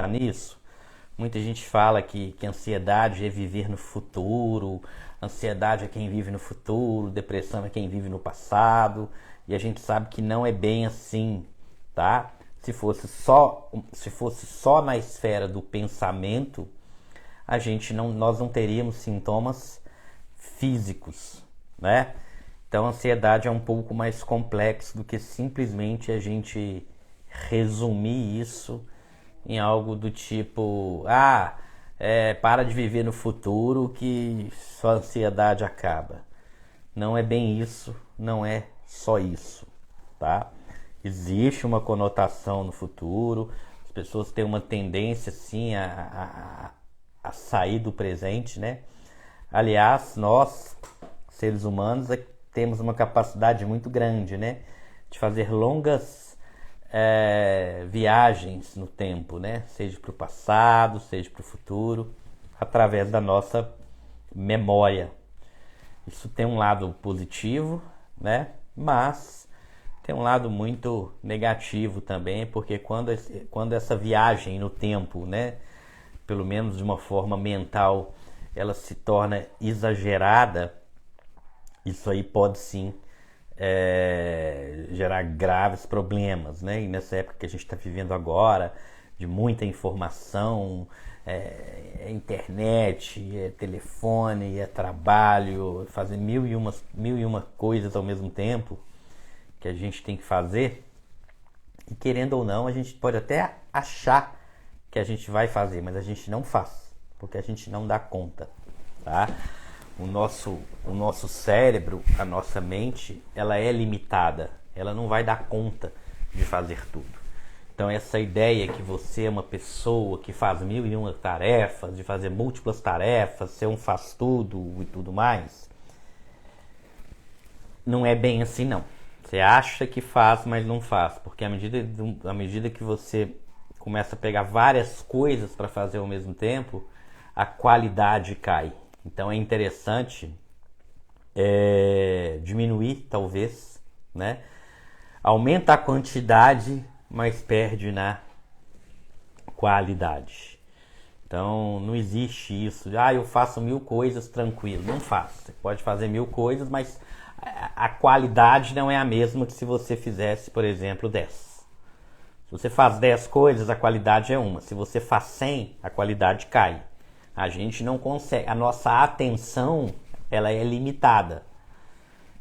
nisso. Muita gente fala que ansiedade é viver no futuro, ansiedade é quem vive no futuro, depressão é quem vive no passado, e a gente sabe que não é bem assim, tá? Se fosse só na esfera do pensamento, nós não teríamos sintomas físicos, né? Então, a ansiedade é um pouco mais complexo do que simplesmente a gente resumir isso em algo do tipo, para de viver no futuro que sua ansiedade acaba. Não é bem isso, não é só isso, tá? Existe uma conotação no futuro, as pessoas têm uma tendência, sim, a sair do presente, né? Aliás, nós, seres humanos, temos uma capacidade muito grande, né? De fazer longas viagens no tempo, né? Seja para o passado, seja para o futuro, através da nossa memória. Isso tem um lado positivo, né? Mas tem um lado muito negativo também, porque quando essa viagem no tempo, né? Pelo menos de uma forma mental, ela se torna exagerada, isso aí pode sim gerar graves problemas, né? E nessa época que a gente está vivendo agora, de muita informação, internet, telefone, trabalho, fazer mil e uma coisas ao mesmo tempo que a gente tem que fazer, e querendo ou não, a gente pode até achar que a gente vai fazer, mas a gente não faz, porque a gente não dá conta, tá? O nosso cérebro, a nossa mente, ela é limitada, ela não vai dar conta de fazer tudo. Então essa ideia que você é uma pessoa que faz mil e uma tarefas, de fazer múltiplas tarefas, ser um faz tudo e tudo mais, não é bem assim não. Você acha que faz, mas não faz, porque à medida que você começa a pegar várias coisas para fazer ao mesmo tempo, a qualidade cai. Então é interessante diminuir, talvez, né? Aumenta a quantidade, mas perde na qualidade. Então não existe isso, eu faço 1000 coisas tranquilo. Não faz. Você pode fazer 1000 coisas, mas a qualidade não é a mesma que se você fizesse, por exemplo, 10. Se você faz 10 coisas, a qualidade é uma. Se você faz 100, a qualidade cai. A gente não consegue, a nossa atenção, ela é limitada.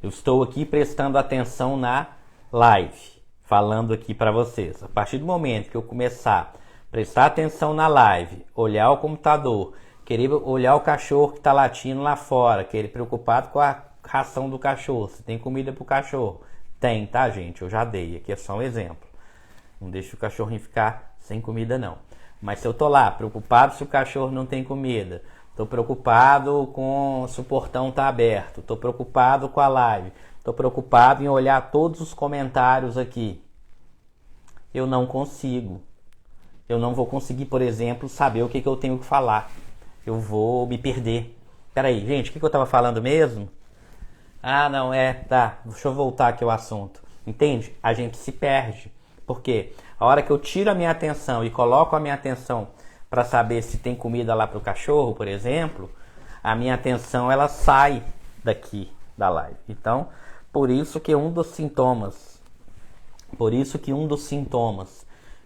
Eu estou aqui prestando atenção na live, falando aqui para vocês. A partir do momento que eu começar a prestar atenção na live, olhar o computador, querer olhar o cachorro que está latindo lá fora, querer preocupado com a ração do cachorro, se tem comida para o cachorro. Tem, tá, gente? Eu já dei, aqui é só um exemplo. Não deixe o cachorrinho ficar sem comida, não. Mas se eu tô lá preocupado se o cachorro não tem comida, tô preocupado com se o portão tá aberto, tô preocupado com a live, tô preocupado em olhar todos os comentários aqui, eu não consigo. Eu não vou conseguir, por exemplo, saber o que eu tenho que falar. Eu vou me perder. Peraí, gente, o que eu tava falando mesmo? Não, tá, deixa eu voltar aqui ao assunto. Entende? A gente se perde. Por quê? A hora que eu tiro a minha atenção e coloco a minha atenção para saber se tem comida lá para o cachorro, por exemplo, a minha atenção ela sai daqui da live. Então, por isso que um dos sintomas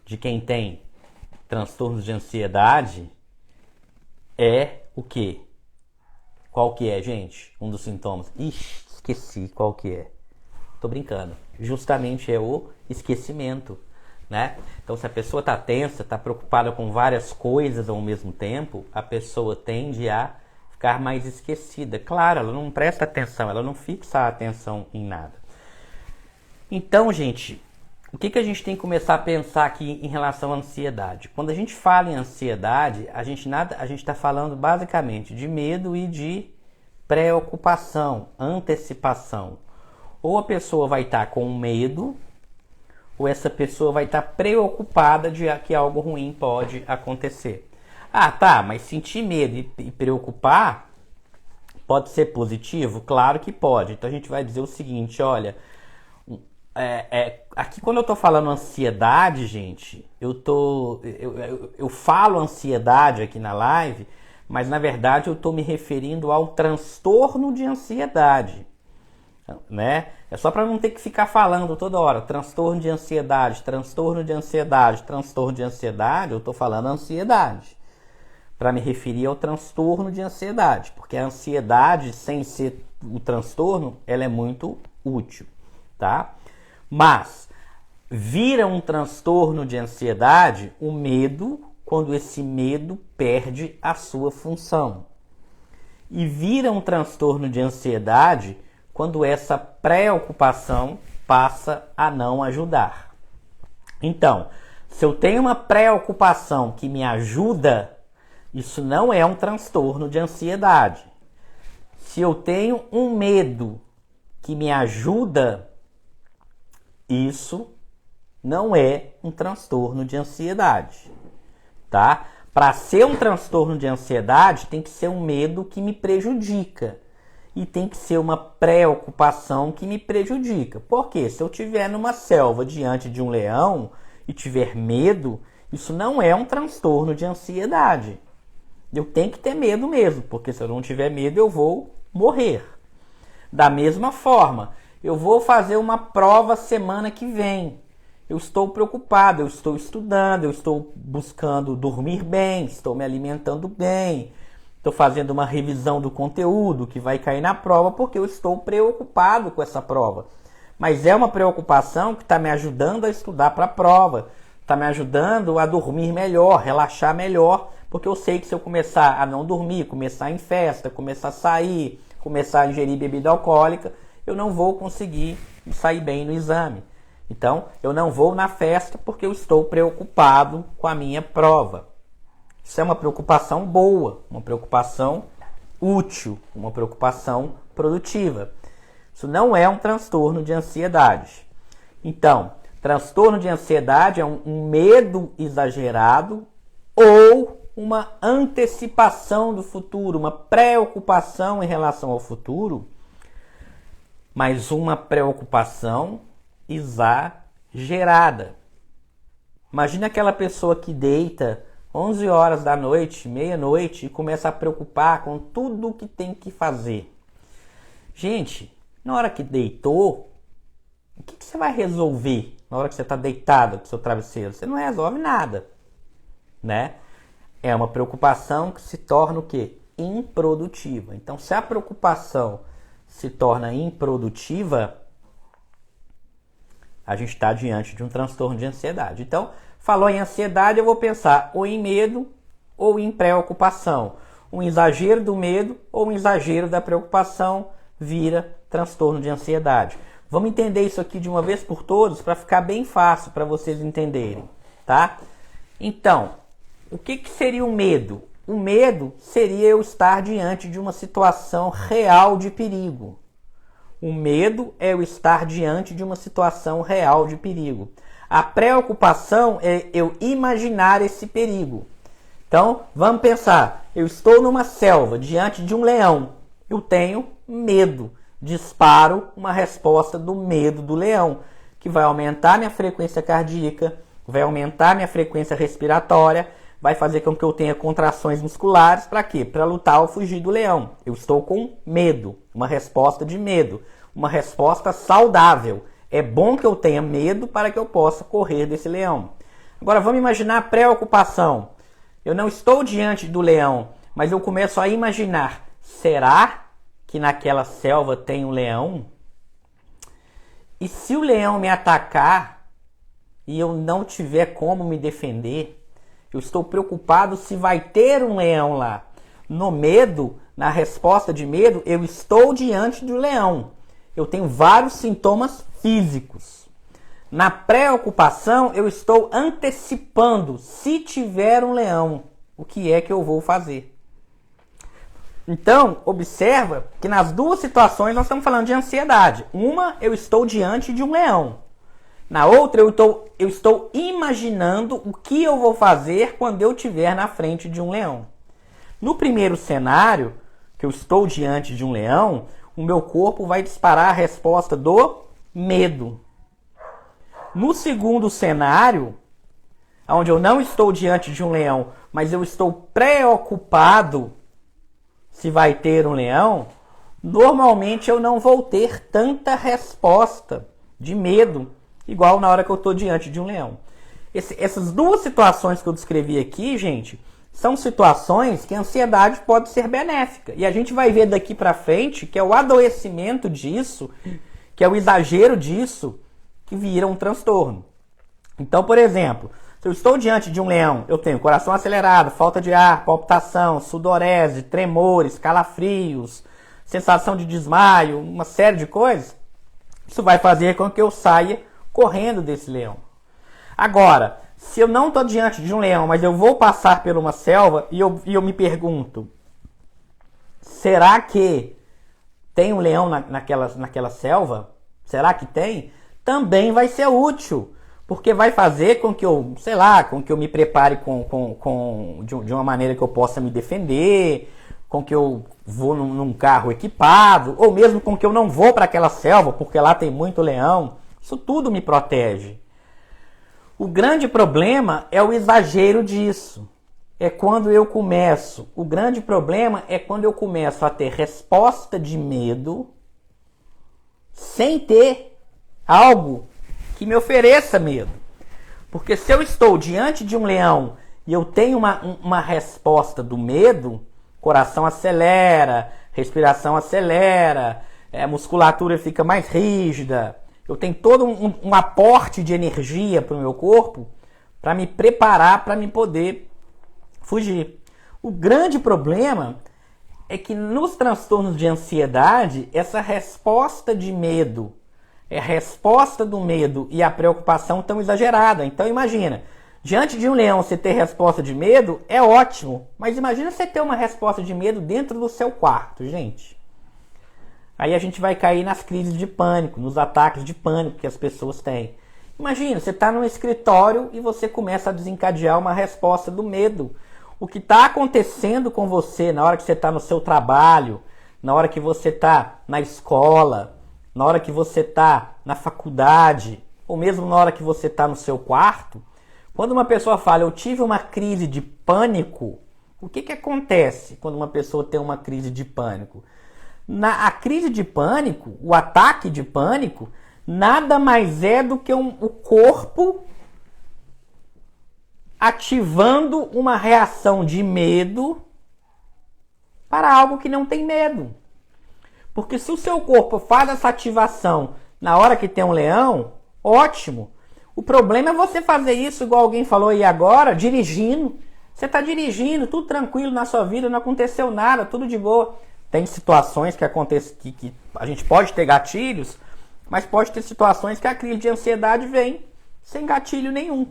de quem tem transtornos de ansiedade é o quê? Qual que é, gente? Um dos sintomas. Ixi, esqueci qual que é. Tô brincando. Justamente é o esquecimento, né? Então, se a pessoa está tensa, está preocupada com várias coisas ao mesmo tempo, a pessoa tende a ficar mais esquecida. Claro, ela não presta atenção, ela não fixa a atenção em nada. Então, gente, o que a gente tem que começar a pensar aqui em relação à ansiedade? Quando a gente fala em ansiedade, a gente está falando basicamente de medo e de preocupação, antecipação. Ou a pessoa vai estar com medo, ou essa pessoa vai estar preocupada de que algo ruim pode acontecer. Tá, mas sentir medo e preocupar pode ser positivo? Claro que pode. Então a gente vai dizer o seguinte, olha, Aqui quando eu tô falando ansiedade, gente, eu falo ansiedade aqui na live, mas na verdade eu tô me referindo ao transtorno de ansiedade, né? É só para não ter que ficar falando toda hora, transtorno de ansiedade, transtorno de ansiedade, transtorno de ansiedade, eu tô falando ansiedade, para me referir ao transtorno de ansiedade, porque a ansiedade, sem ser o transtorno, ela é muito útil, tá? Mas vira um transtorno de ansiedade o medo, quando esse medo perde a sua função. E vira um transtorno de ansiedade quando essa preocupação passa a não ajudar. Então, se eu tenho uma preocupação que me ajuda, isso não é um transtorno de ansiedade. Se eu tenho um medo que me ajuda, isso não é um transtorno de ansiedade, tá? Para ser um transtorno de ansiedade, tem que ser um medo que me prejudica e tem que ser uma preocupação que me prejudica. Porque se eu estiver numa selva diante de um leão e tiver medo, isso não é um transtorno de ansiedade. Eu tenho que ter medo mesmo, porque se eu não tiver medo, eu vou morrer. Da mesma forma, eu vou fazer uma prova semana que vem. Eu estou preocupado, eu estou estudando, eu estou buscando dormir bem, estou me alimentando bem, estou fazendo uma revisão do conteúdo que vai cair na prova porque eu estou preocupado com essa prova. Mas é uma preocupação que está me ajudando a estudar para a prova, está me ajudando a dormir melhor, relaxar melhor, porque eu sei que se eu começar a não dormir, começar em festa, começar a sair, começar a ingerir bebida alcoólica, eu não vou conseguir sair bem no exame. Então, eu não vou na festa porque eu estou preocupado com a minha prova. Isso é uma preocupação boa, uma preocupação útil, uma preocupação produtiva. Isso não é um transtorno de ansiedade. Então, transtorno de ansiedade é um medo exagerado ou uma antecipação do futuro, uma preocupação em relação ao futuro, mas uma preocupação exagerada. Imagina aquela pessoa que deita 11 horas da noite, meia-noite, e começa a preocupar com tudo o que tem que fazer. Gente, na hora que deitou, o que você vai resolver na hora que você está deitado com o seu travesseiro? Você não resolve nada, né? É uma preocupação que se torna o quê? Improdutiva. Então, se a preocupação se torna improdutiva, a gente está diante de um transtorno de ansiedade. Então, falou em ansiedade, eu vou pensar ou em medo ou em preocupação. Um exagero do medo ou um exagero da preocupação vira transtorno de ansiedade. Vamos entender isso aqui de uma vez por todas para ficar bem fácil para vocês entenderem, tá? Então, o que seria o medo? O medo seria eu estar diante de uma situação real de perigo. O medo é eu estar diante de uma situação real de perigo. A preocupação é eu imaginar esse perigo. Então, vamos pensar. Eu estou numa selva, diante de um leão. Eu tenho medo. Disparo uma resposta do medo do leão, que vai aumentar minha frequência cardíaca, vai aumentar minha frequência respiratória, vai fazer com que eu tenha contrações musculares. Para quê? Para lutar ou fugir do leão. Eu estou com medo, uma resposta de medo, uma resposta saudável. É bom que eu tenha medo para que eu possa correr desse leão. Agora vamos imaginar a preocupação. Eu não estou diante do leão, mas eu começo a imaginar, será que naquela selva tem um leão? E se o leão me atacar e eu não tiver como me defender, eu estou preocupado se vai ter um leão lá. No medo, na resposta de medo, eu estou diante do leão. Eu tenho vários sintomas físicos. Na preocupação, eu estou antecipando, se tiver um leão, o que é que eu vou fazer. Então, observa que nas duas situações nós estamos falando de ansiedade. Uma, eu estou diante de um leão. Na outra, eu estou imaginando o que eu vou fazer quando eu estiver na frente de um leão. No primeiro cenário, que eu estou diante de um leão, o meu corpo vai disparar a resposta do medo. No segundo cenário, onde eu não estou diante de um leão, mas eu estou preocupado se vai ter um leão, normalmente eu não vou ter tanta resposta de medo, igual na hora que eu estou diante de um leão. Essas duas situações que eu descrevi aqui, gente, são situações que a ansiedade pode ser benéfica. E a gente vai ver daqui para frente que é o adoecimento disso, que é o exagero disso, que vira um transtorno. Então, por exemplo, se eu estou diante de um leão, eu tenho coração acelerado, falta de ar, palpitação, sudorese, tremores, calafrios, sensação de desmaio, uma série de coisas. Isso vai fazer com que eu saia correndo desse leão. Agora, se eu não estou diante de um leão, mas eu vou passar por uma selva e eu me pergunto, será que tem um leão naquela selva? Será que tem? Também vai ser útil, porque vai fazer com que eu, sei lá, com que eu me prepare de uma maneira que eu possa me defender, com que eu vou num carro equipado, ou mesmo com que eu não vou para aquela selva, porque lá tem muito leão. Isso tudo me protege. O grande problema é o exagero disso. É quando eu começo. O grande problema é quando eu começo a ter resposta de medo sem ter algo que me ofereça medo. Porque se eu estou diante de um leão e eu tenho uma resposta do medo, coração acelera, respiração acelera, a musculatura fica mais rígida. Eu tenho todo um aporte de energia para o meu corpo para me preparar para me poder fugir. O grande problema é que nos transtornos de ansiedade, essa resposta de medo, a resposta do medo e a preocupação estão exagerada. Então imagina, diante de um leão você ter resposta de medo é ótimo, mas imagina você ter uma resposta de medo dentro do seu quarto, gente. Aí a gente vai cair nas crises de pânico, nos ataques de pânico que as pessoas têm. Imagina, você está num escritório e você começa a desencadear uma resposta do medo. O que está acontecendo com você na hora que você está no seu trabalho, na hora que você está na escola, na hora que você está na faculdade, ou mesmo na hora que você está no seu quarto, quando uma pessoa fala, eu tive uma crise de pânico, o que acontece quando uma pessoa tem uma crise de pânico? A crise de pânico, o ataque de pânico, nada mais é do que o corpo ativando uma reação de medo para algo que não tem medo. Porque se o seu corpo faz essa ativação na hora que tem um leão, ótimo. O problema é você fazer isso, igual alguém falou aí agora, dirigindo. Você está dirigindo, tudo tranquilo na sua vida, não aconteceu nada, tudo de boa. Tem situações que acontecem que a gente pode ter gatilhos, mas pode ter situações que a crise de ansiedade vem sem gatilho nenhum.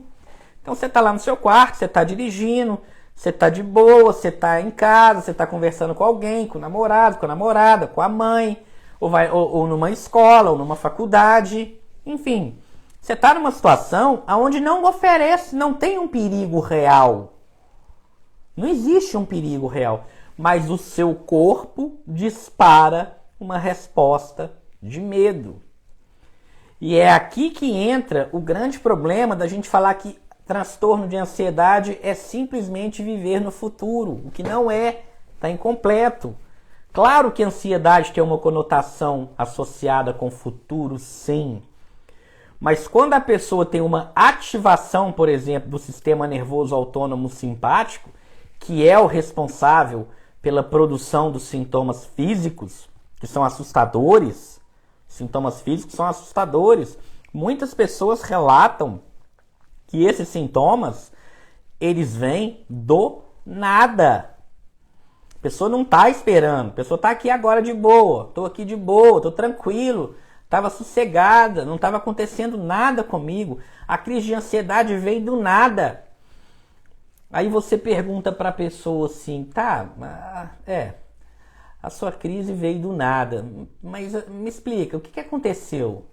Então você está lá no seu quarto, você está dirigindo, você está de boa, você está em casa, você está conversando com alguém, com o namorado, com a namorada, com a mãe, ou numa escola, ou numa faculdade, enfim. Você está numa situação onde não tem um perigo real. Não existe um perigo real. Mas o seu corpo dispara uma resposta de medo. E é aqui que entra o grande problema da gente falar que transtorno de ansiedade é simplesmente viver no futuro, o que não é, está incompleto. Claro que a ansiedade tem uma conotação associada com o futuro, sim. Mas quando a pessoa tem uma ativação, por exemplo, do sistema nervoso autônomo simpático, que é o responsável pela produção dos sintomas físicos, que são assustadores. Sintomas físicos são assustadores. Muitas pessoas relatam que esses sintomas, eles vêm do nada. A pessoa não está esperando. A pessoa está aqui agora de boa. Estou aqui de boa, estou tranquilo. Estava sossegada, não estava acontecendo nada comigo. A crise de ansiedade veio do nada. Aí você pergunta para a pessoa assim, tá, a sua crise veio do nada, mas me explica, o que aconteceu?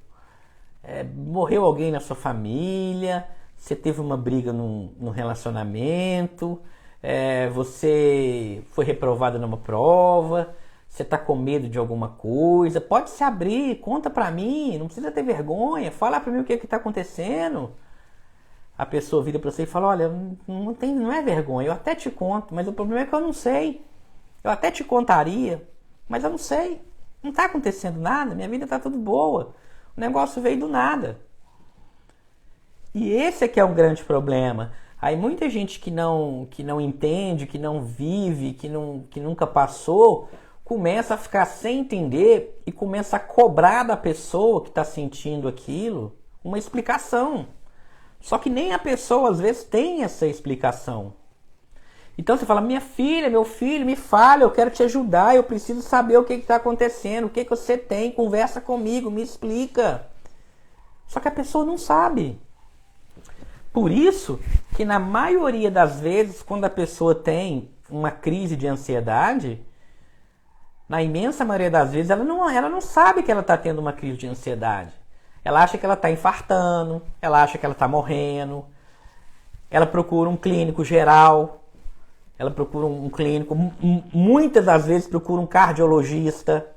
Morreu alguém na sua família? Você teve uma briga no relacionamento? Você foi reprovada numa prova? Você está com medo de alguma coisa? Pode se abrir, conta para mim, não precisa ter vergonha, fala para mim o que está acontecendo. A pessoa vira para você e fala, olha, não é vergonha, eu até te conto, mas o problema é que eu não sei. Eu até te contaria, mas eu não sei. Não está acontecendo nada, minha vida está tudo boa. O negócio veio do nada. E esse é que é um grande problema. Aí muita gente que não entende, que não vive, que nunca passou, começa a ficar sem entender e começa a cobrar da pessoa que está sentindo aquilo uma explicação. Só que nem a pessoa às vezes tem essa explicação. Então você fala, minha filha, meu filho, me fala, eu quero te ajudar, eu preciso saber o que está acontecendo, o que você tem, conversa comigo, me explica. Só que a pessoa não sabe. Por isso que na maioria das vezes, quando a pessoa tem uma crise de ansiedade, na imensa maioria das vezes, ela não sabe que ela está tendo uma crise de ansiedade. Ela acha que ela está infartando, ela acha que ela está morrendo, ela procura um clínico geral, ela procura um clínico, muitas das vezes procura um cardiologista,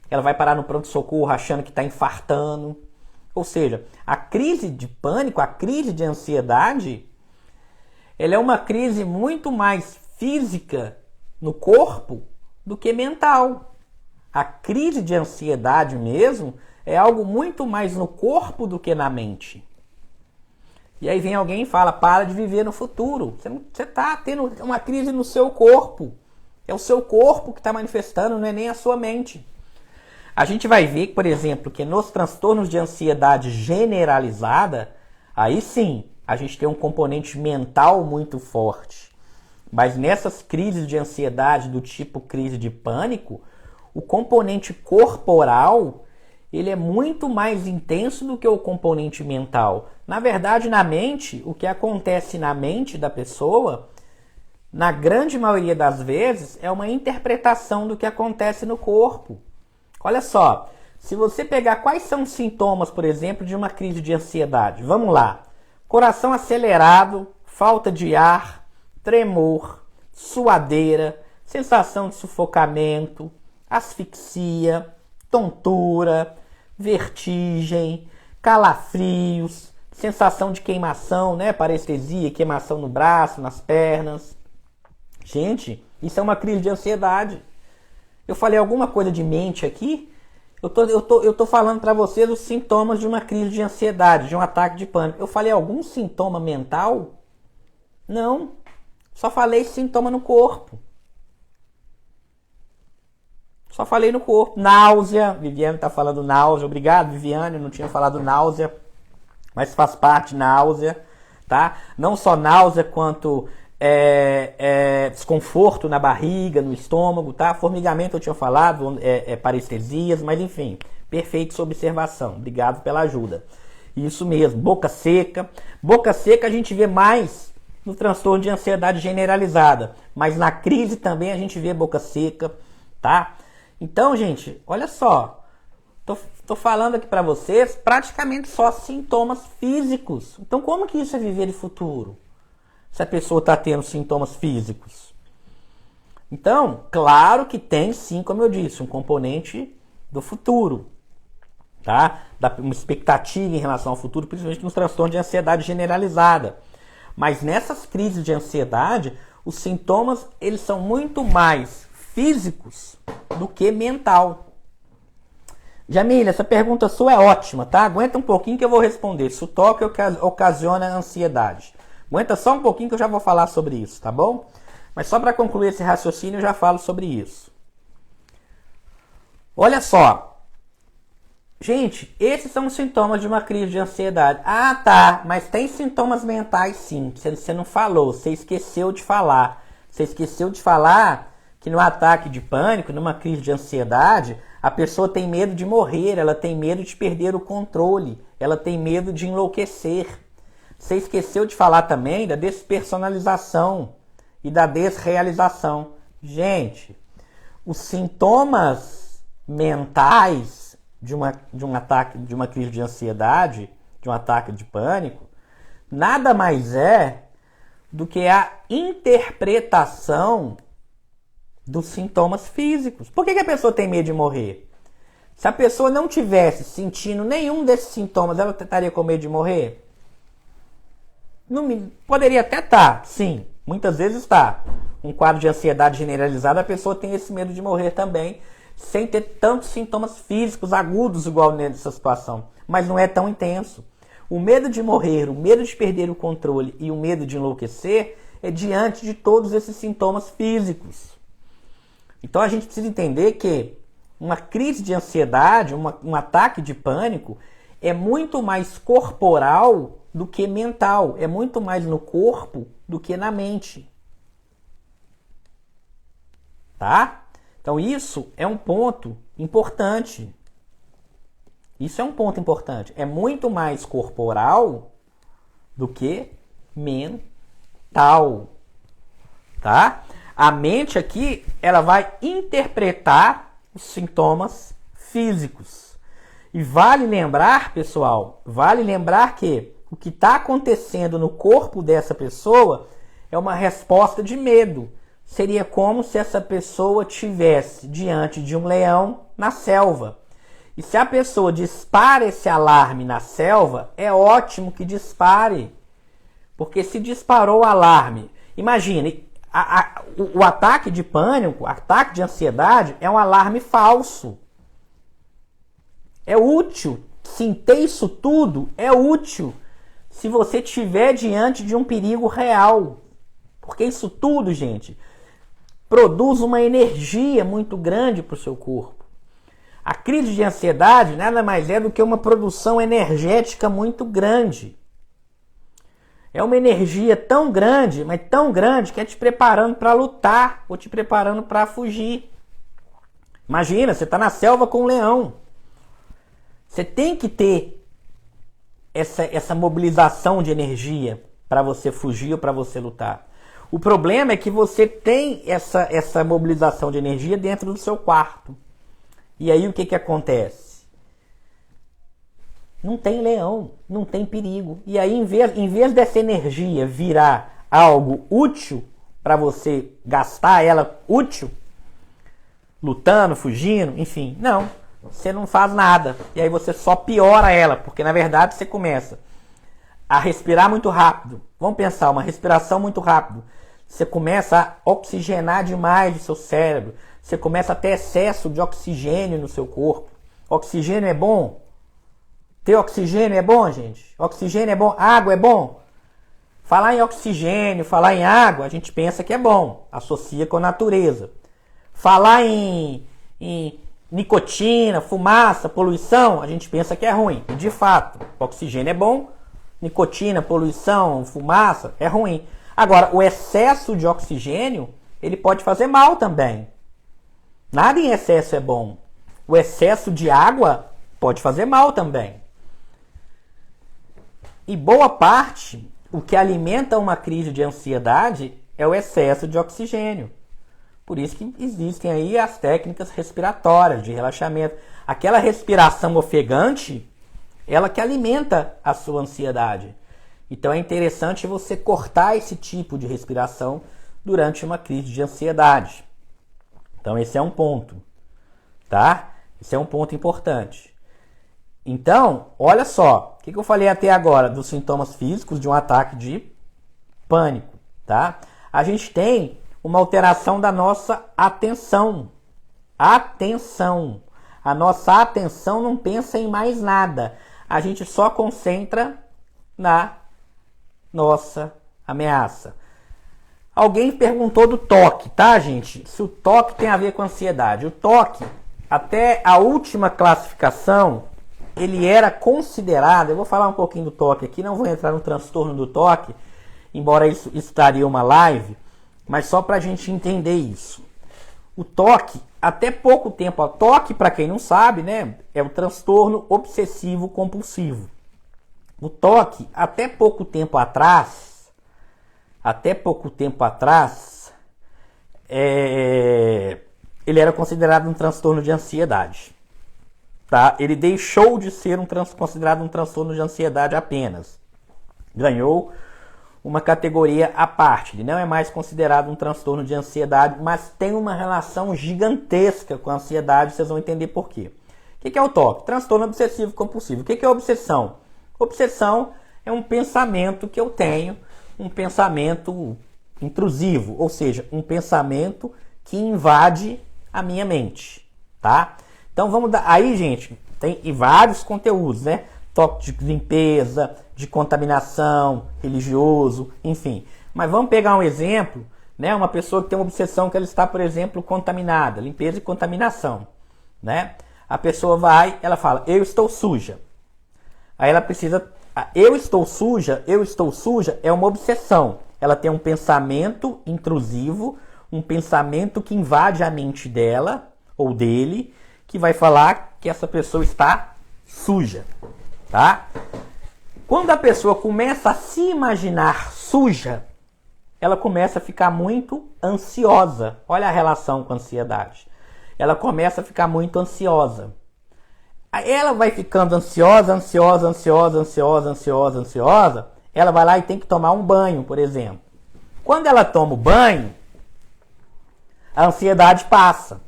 ela vai parar no pronto-socorro achando que está infartando. Ou seja, a crise de pânico, a crise de ansiedade, ela é uma crise muito mais física no corpo do que mental. A crise de ansiedade mesmo é algo muito mais no corpo do que na mente. E aí vem alguém e fala, para de viver no futuro. Você está tendo uma crise no seu corpo. É o seu corpo que está manifestando, não é nem a sua mente. A gente vai ver, por exemplo, que nos transtornos de ansiedade generalizada, aí sim, a gente tem um componente mental muito forte. Mas nessas crises de ansiedade do tipo crise de pânico, o componente corporal, ele é muito mais intenso do que o componente mental. Na verdade, na mente, o que acontece na mente da pessoa, na grande maioria das vezes, é uma interpretação do que acontece no corpo. Olha só, se você pegar quais são os sintomas, por exemplo, de uma crise de ansiedade. Vamos lá. Coração acelerado, falta de ar, tremor, suadeira, sensação de sufocamento, asfixia, tontura, vertigem, calafrios, sensação de queimação, né? Parestesia, queimação no braço, nas pernas. Gente, isso é uma crise de ansiedade. Eu falei alguma coisa de mente aqui? Eu tô falando para vocês os sintomas de uma crise de ansiedade, de um ataque de pânico. Eu falei algum sintoma mental? Não. Só falei sintoma no corpo. Só falei no corpo. Náusea. Viviane está falando náusea. Obrigado, Viviane. Eu não tinha falado náusea. Mas faz parte náusea. Tá? Não só náusea, quanto desconforto na barriga, no estômago. Tá? Formigamento eu tinha falado. Parestesias. Mas enfim. Perfeita sua observação. Obrigado pela ajuda. Isso mesmo. Boca seca. Boca seca a gente vê mais no transtorno de ansiedade generalizada. Mas na crise também a gente vê boca seca. Tá? Então, gente, olha só, tô falando aqui para vocês praticamente só sintomas físicos. Então, como que isso é viver de futuro? Se a pessoa está tendo sintomas físicos. Então, claro que tem sim, como eu disse, um componente do futuro, tá? Uma expectativa em relação ao futuro, principalmente nos transtornos de ansiedade generalizada. Mas nessas crises de ansiedade, os sintomas eles são muito mais físicos do que mental. Jamília, essa pergunta sua é ótima, tá? Aguenta um pouquinho que eu vou responder. Se o toque ocasiona ansiedade. Aguenta só um pouquinho que eu já vou falar sobre isso, tá bom? Mas só para concluir esse raciocínio eu já falo sobre isso. Olha só. Gente, esses são os sintomas de uma crise de ansiedade. Ah, tá, mas tem sintomas mentais sim. Você não falou, você esqueceu de falar. Você esqueceu de falar que no ataque de pânico, numa crise de ansiedade, a pessoa tem medo de morrer, ela tem medo de perder o controle, ela tem medo de enlouquecer. Você esqueceu de falar também da despersonalização e da desrealização. Gente, os sintomas mentais de um ataque, de uma crise de ansiedade, de um ataque de pânico, nada mais é do que a interpretação dos sintomas físicos. Por que a pessoa tem medo de morrer? Se a pessoa não tivesse sentindo nenhum desses sintomas, ela estaria com medo de morrer? Não, poderia até estar, sim. Muitas vezes está. Um quadro de ansiedade generalizada, a pessoa tem esse medo de morrer também, sem ter tantos sintomas físicos agudos igual nessa situação. Mas não é tão intenso. O medo de morrer, o medo de perder o controle e o medo de enlouquecer é diante de todos esses sintomas físicos. Então a gente precisa entender que uma crise de ansiedade, um ataque de pânico, é muito mais corporal do que mental. É muito mais no corpo do que na mente. Tá? Então isso é um ponto importante. Isso é um ponto importante. É muito mais corporal do que mental. Tá? A mente aqui, ela vai interpretar os sintomas físicos. E vale lembrar, pessoal, vale lembrar que o que está acontecendo no corpo dessa pessoa é uma resposta de medo. Seria como se essa pessoa estivesse diante de um leão na selva. E se a pessoa dispara esse alarme na selva, é ótimo que dispare. Porque se disparou o alarme, imagine, o ataque de pânico, o ataque de ansiedade é um alarme falso. É útil. Sentir isso tudo é útil se você estiver diante de um perigo real. Porque isso tudo, gente, produz uma energia muito grande para o seu corpo. A crise de ansiedade nada mais é do que uma produção energética muito grande. É uma energia tão grande, mas tão grande, que é te preparando para lutar ou te preparando para fugir. Imagina, você está na selva com um leão. Você tem que ter essa mobilização de energia para você fugir ou para você lutar. O problema é que você tem essa mobilização de energia dentro do seu quarto. E aí o que acontece? Não tem leão, não tem perigo. E aí, em vez dessa energia virar algo útil para você gastar ela útil, lutando, fugindo, enfim, não. Você não faz nada. E aí você só piora ela, porque na verdade você começa a respirar muito rápido. Vamos pensar, uma respiração muito rápido. Você começa a oxigenar demais o seu cérebro. Você começa a ter excesso de oxigênio no seu corpo. Oxigênio é bom? Ter oxigênio é bom, gente? Oxigênio é bom? Água é bom? Falar em oxigênio, falar em água, a gente pensa que é bom. Associa com a natureza. Falar em nicotina, fumaça, poluição, a gente pensa que é ruim. E de fato, oxigênio é bom. Nicotina, poluição, fumaça, é ruim. Agora, o excesso de oxigênio, ele pode fazer mal também. Nada em excesso é bom. O excesso de água pode fazer mal também. E boa parte, o que alimenta uma crise de ansiedade é o excesso de oxigênio. Por isso que existem aí as técnicas respiratórias de relaxamento. Aquela respiração ofegante, ela que alimenta a sua ansiedade. Então é interessante você cortar esse tipo de respiração durante uma crise de ansiedade. Então esse é um ponto, tá? Esse é um ponto importante. Então, olha só, o que eu falei até agora dos sintomas físicos de um ataque de pânico, tá? A gente tem uma alteração da nossa atenção. Atenção. A nossa atenção não pensa em mais nada. A gente só concentra na nossa ameaça. Alguém perguntou do toque, tá, gente? Se o toque tem a ver com ansiedade. O toque, até a última classificação, ele era considerado... Eu vou falar um pouquinho do toque aqui, não vou entrar no transtorno do toque, embora isso estaria uma live, mas só para a gente entender isso. O toque, até pouco tempo... O toque, para quem não sabe, né, é o transtorno obsessivo compulsivo. O toque, até pouco tempo atrás, ele era considerado um transtorno de ansiedade. Tá? Ele deixou de ser considerado um transtorno de ansiedade apenas. Ganhou uma categoria à parte. Ele não é mais considerado um transtorno de ansiedade, mas tem uma relação gigantesca com a ansiedade, vocês vão entender por quê. O que é o TOC? Transtorno obsessivo compulsivo. O que é obsessão? Obsessão é um pensamento que eu tenho, um pensamento intrusivo, ou seja, um pensamento que invade a minha mente, tá? Então vamos dar... Aí, gente, tem vários conteúdos, né? Toque de limpeza, de contaminação, religioso, enfim. Mas vamos pegar um exemplo, né? Uma pessoa que tem uma obsessão que ela está, por exemplo, contaminada, limpeza e contaminação, né? A pessoa vai, ela fala, eu estou suja. Aí ela precisa, eu estou suja é uma obsessão. Ela tem um pensamento intrusivo, um pensamento que invade a mente dela ou dele, que vai falar que essa pessoa está suja, tá? Quando a pessoa começa a se imaginar suja, ela começa a ficar muito ansiosa. Olha a relação com a ansiedade. Ela começa a ficar muito ansiosa. Aí ela vai ficando ansiosa. Ela vai lá e tem que tomar um banho, por exemplo. Quando ela toma o banho, a ansiedade passa.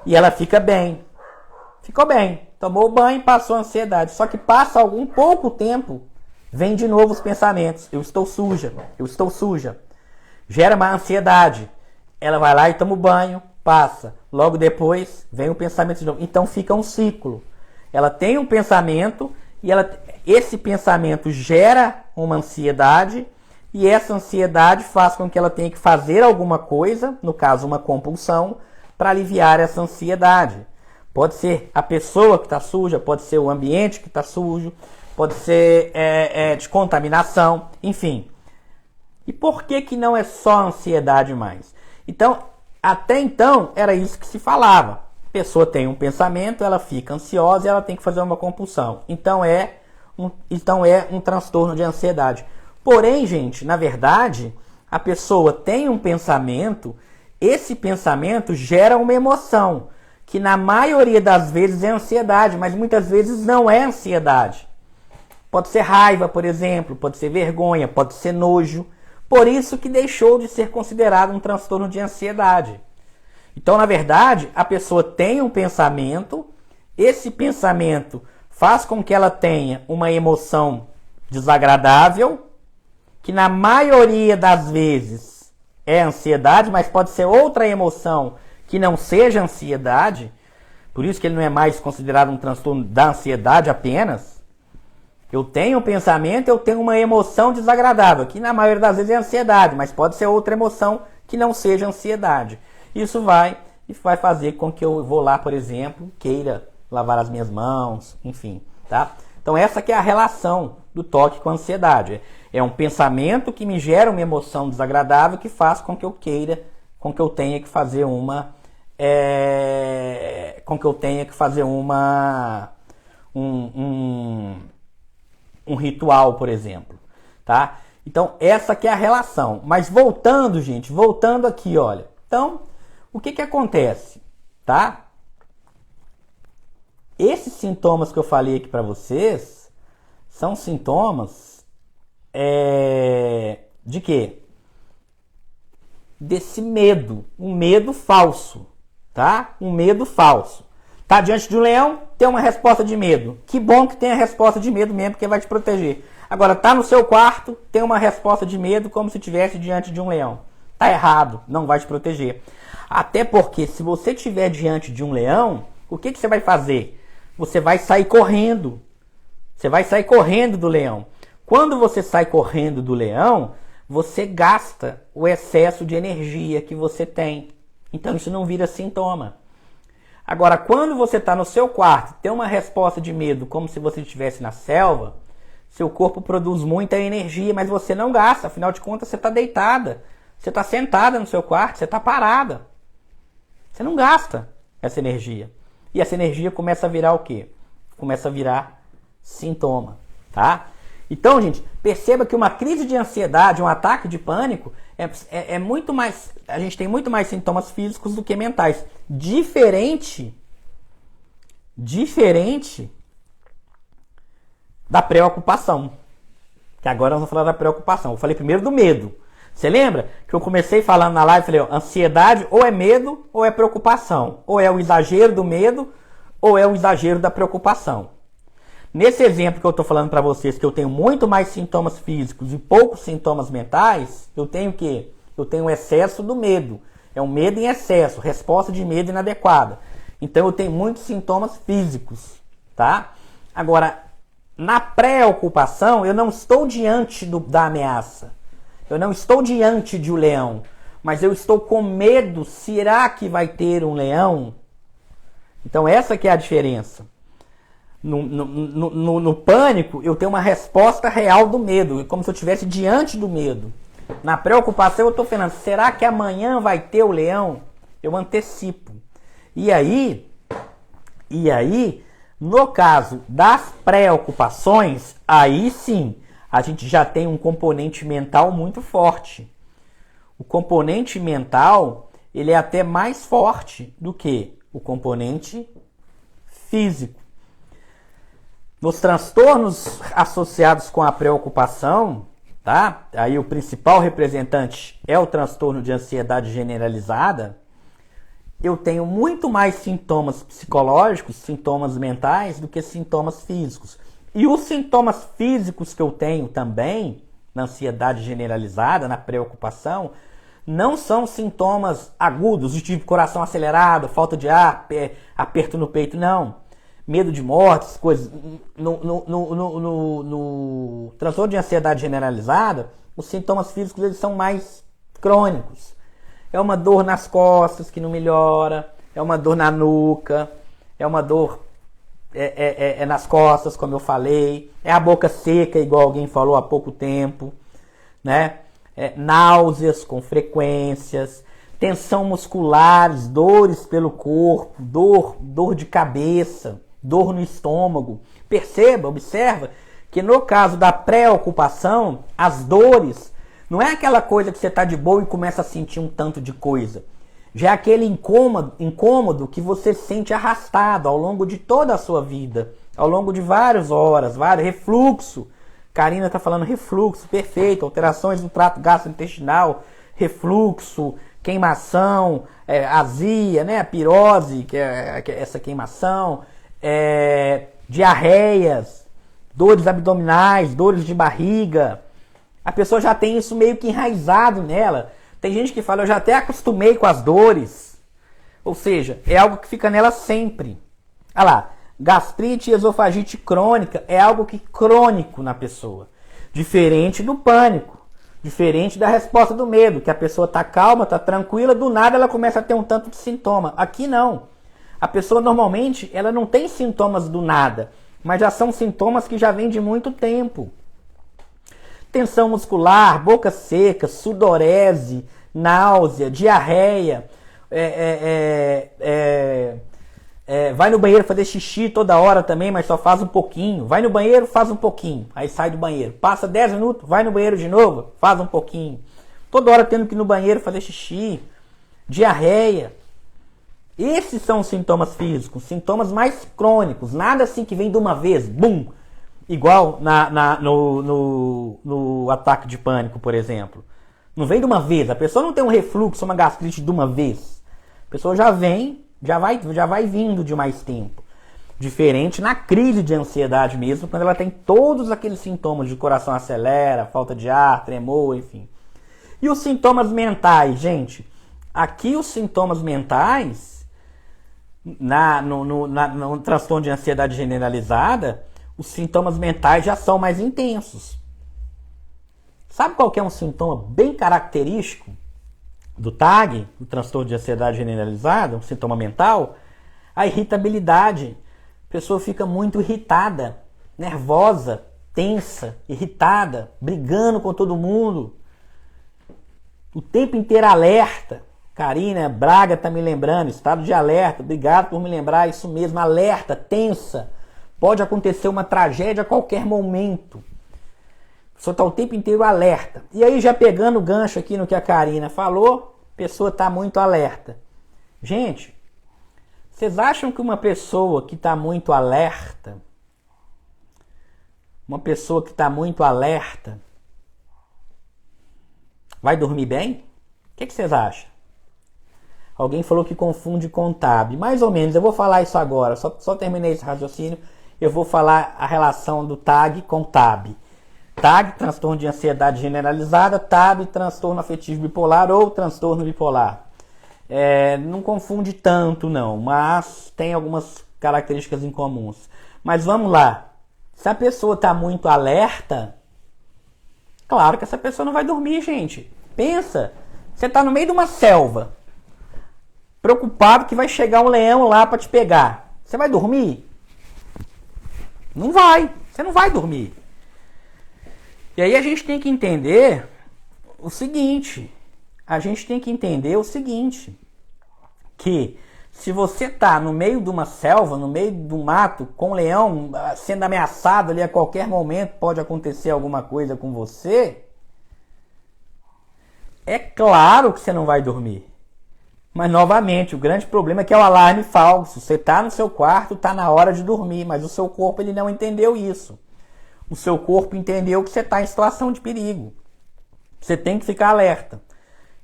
E ela fica bem. Ficou bem. Tomou o banho, passou a ansiedade. Só que passa algum pouco tempo, vem de novo os pensamentos. Eu estou suja. Gera uma ansiedade. Ela vai lá e toma o banho, passa. Logo depois, vem o pensamento de novo. Então fica um ciclo. Ela tem um pensamento e esse pensamento gera uma ansiedade e essa ansiedade faz com que ela tenha que fazer alguma coisa, no caso uma compulsão, para aliviar essa ansiedade. Pode ser a pessoa que está suja, pode ser o ambiente que está sujo, pode ser de contaminação, enfim. E por que não é só ansiedade mais? Então, até então, era isso que se falava. A pessoa tem um pensamento, ela fica ansiosa e ela tem que fazer uma compulsão. Então é um transtorno de ansiedade. Porém, gente, na verdade, a pessoa tem um pensamento, esse pensamento gera uma emoção, que na maioria das vezes é ansiedade, mas muitas vezes não é ansiedade. Pode ser raiva, por exemplo, pode ser vergonha, pode ser nojo. Por isso que deixou de ser considerado um transtorno de ansiedade. Então, na verdade, a pessoa tem um pensamento, esse pensamento faz com que ela tenha uma emoção desagradável, que na maioria das vezes é ansiedade, mas pode ser outra emoção que não seja ansiedade, por isso que ele não é mais considerado um transtorno da ansiedade apenas. Eu tenho um pensamento, eu tenho uma emoção desagradável, que na maioria das vezes é ansiedade, mas pode ser outra emoção que não seja ansiedade. Isso vai fazer com que eu vou lá, por exemplo, queira lavar as minhas mãos, enfim, tá? Então essa que é a relação do toque com a ansiedade. É um pensamento que me gera uma emoção desagradável que faz com que eu queira, com que eu tenha que fazer um ritual, por exemplo, tá? Então essa que é a relação. Mas voltando aqui, olha. Então, o que acontece, tá? Esses sintomas que eu falei aqui para vocês são sintomas de quê? Desse medo, um medo falso, tá? Um medo falso. Tá diante de um leão, tem uma resposta de medo. Que bom que tem a resposta de medo mesmo, porque vai te proteger. Agora, tá no seu quarto, tem uma resposta de medo como se estivesse diante de um leão. Tá errado, não vai te proteger. Até porque se você estiver diante de um leão, o que você vai fazer? Você vai sair correndo. Você vai sair correndo do leão. Quando você sai correndo do leão, você gasta o excesso de energia que você tem. Então isso não vira sintoma. Agora, quando você está no seu quarto, tem uma resposta de medo como se você estivesse na selva, seu corpo produz muita energia, mas você não gasta. Afinal de contas, você está deitada. Você está sentada no seu quarto, você está parada. Você não gasta essa energia. E essa energia começa a virar o quê? Começa a virar sintoma, tá? Então, gente, perceba que uma crise de ansiedade, um ataque de pânico, é muito mais... A gente tem muito mais sintomas físicos do que mentais. Diferente da preocupação, Que agora nós vamos falar da preocupação. Eu falei primeiro do medo. Você lembra que eu comecei falando na live, falei, ó, ansiedade ou é medo ou é preocupação. Ou é o exagero do medo ou é o exagero da preocupação. Nesse exemplo que eu estou falando para vocês, que eu tenho muito mais sintomas físicos e poucos sintomas mentais, eu tenho o quê? Eu tenho o excesso do medo. É um medo em excesso, resposta de medo inadequada. Então eu tenho muitos sintomas físicos, tá? Agora, na preocupação, eu não estou diante da ameaça. Eu não estou diante de um leão. Mas eu estou com medo, será que vai ter um leão? Então essa que é a diferença. No pânico, eu tenho uma resposta real do medo. É como se eu estivesse diante do medo. Na preocupação, eu estou falando, será que amanhã vai ter o leão? Eu antecipo. E aí, no caso das preocupações, aí sim, a gente já tem um componente mental muito forte. O componente mental, ele é até mais forte do que o componente físico. Nos transtornos associados com a preocupação, tá? Aí o principal representante é o transtorno de ansiedade generalizada. Eu tenho muito mais sintomas psicológicos, sintomas mentais, do que sintomas físicos. E os sintomas físicos que eu tenho também, na ansiedade generalizada, na preocupação, não são sintomas agudos, de tipo coração acelerado, falta de ar, aperto no peito, não. Medo de mortes, coisas. No transtorno de ansiedade generalizada, os sintomas físicos eles são mais crônicos. É uma dor nas costas que não melhora, é uma dor na nuca, é uma dor nas costas, como eu falei, é a boca seca, igual alguém falou há pouco tempo, né? Náuseas com frequências, tensão musculares, dores pelo corpo, dor de cabeça, dor no estômago. Perceba, observa que no caso da preocupação, as dores não é aquela coisa que você está de boa e começa a sentir um tanto de coisa. Já é aquele incômodo que você sente arrastado ao longo de toda a sua vida, ao longo de várias horas, refluxo. Karina está falando refluxo, perfeito, alterações no trato gastrointestinal, refluxo, queimação, azia, né, a pirose, que é essa queimação, diarreias, dores abdominais, dores de barriga. A pessoa já tem isso meio que enraizado nela. Tem gente que fala, eu já até acostumei com as dores. Ou seja, é algo que fica nela sempre. Olha lá, gastrite e esofagite crônica é algo que crônico na pessoa. Diferente do pânico. Diferente da resposta do medo, que a pessoa está calma, está tranquila, do nada ela começa a ter um tanto de sintoma. Aqui não. A pessoa normalmente ela não tem sintomas do nada, mas já são sintomas que já vêm de muito tempo. Tensão muscular, boca seca, sudorese, náusea, diarreia, vai no banheiro fazer xixi toda hora também, mas só faz um pouquinho. Vai no banheiro, faz um pouquinho, aí sai do banheiro. Passa 10 minutos, vai no banheiro de novo, faz um pouquinho. Toda hora tendo que ir no banheiro fazer xixi, diarreia. Esses são os sintomas físicos, sintomas mais crônicos, nada assim que vem de uma vez, bum! Igual no ataque de pânico, por exemplo. Não vem de uma vez. A pessoa não tem um refluxo, uma gastrite de uma vez. A pessoa já vem, já vai vindo de mais tempo. Diferente na crise de ansiedade mesmo, quando ela tem todos aqueles sintomas de coração acelera, falta de ar, tremor, enfim. E os sintomas mentais, gente? Aqui os sintomas mentais, no transtorno de ansiedade generalizada, os sintomas mentais já são mais intensos. Sabe qual que é um sintoma bem característico do TAG, do transtorno de ansiedade generalizada, um sintoma mental? A irritabilidade. A pessoa fica muito irritada, nervosa, tensa, irritada, brigando com todo mundo. O tempo inteiro alerta. Karina Braga está me lembrando, estado de alerta. Obrigado por me lembrar, isso mesmo, alerta, tensa. Pode acontecer uma tragédia a qualquer momento. A pessoa está o tempo inteiro alerta. E aí, já pegando o gancho aqui no que a Karina falou, a pessoa está muito alerta. Gente, vocês acham que uma pessoa que está muito alerta, uma pessoa que está muito alerta, vai dormir bem? O que vocês acham? Alguém falou que confunde com TAB. Mais ou menos, eu vou falar isso agora. Só terminei esse raciocínio. Eu vou falar a relação do TAG com TAB. TAG, transtorno de ansiedade generalizada. TAB, transtorno afetivo bipolar ou transtorno bipolar. Não confunde tanto, não. Mas tem algumas características incomuns. Mas vamos lá. Se a pessoa está muito alerta, claro que essa pessoa não vai dormir, gente. Pensa, você está no meio de uma selva, preocupado que vai chegar um leão lá para te pegar. Você vai dormir? Não vai. Você não vai dormir. E aí a gente tem que entender o seguinte. Que se você está no meio de uma selva, no meio do mato, com um leão sendo ameaçado ali a qualquer momento, pode acontecer alguma coisa com você, é claro que você não vai dormir. Mas, novamente, o grande problema é que é o alarme falso. Você está no seu quarto, está na hora de dormir, mas o seu corpo ele não entendeu isso. O seu corpo entendeu que você está em situação de perigo. Você tem que ficar alerta.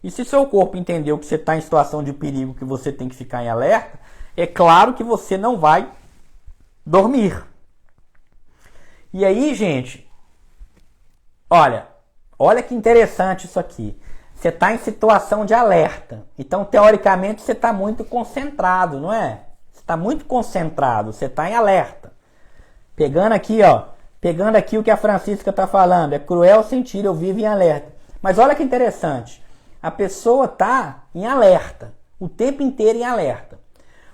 E se seu corpo entendeu que você está em situação de perigo, que você tem que ficar em alerta, é claro que você não vai dormir. E aí, gente, olha que interessante isso aqui. Você está em situação de alerta. Então, teoricamente, você está muito concentrado, não é? Você está muito concentrado, você está em alerta. Pegando aqui o que a Francisca está falando. É cruel sentir, eu vivo em alerta. Mas olha que interessante. A pessoa está em alerta. O tempo inteiro em alerta.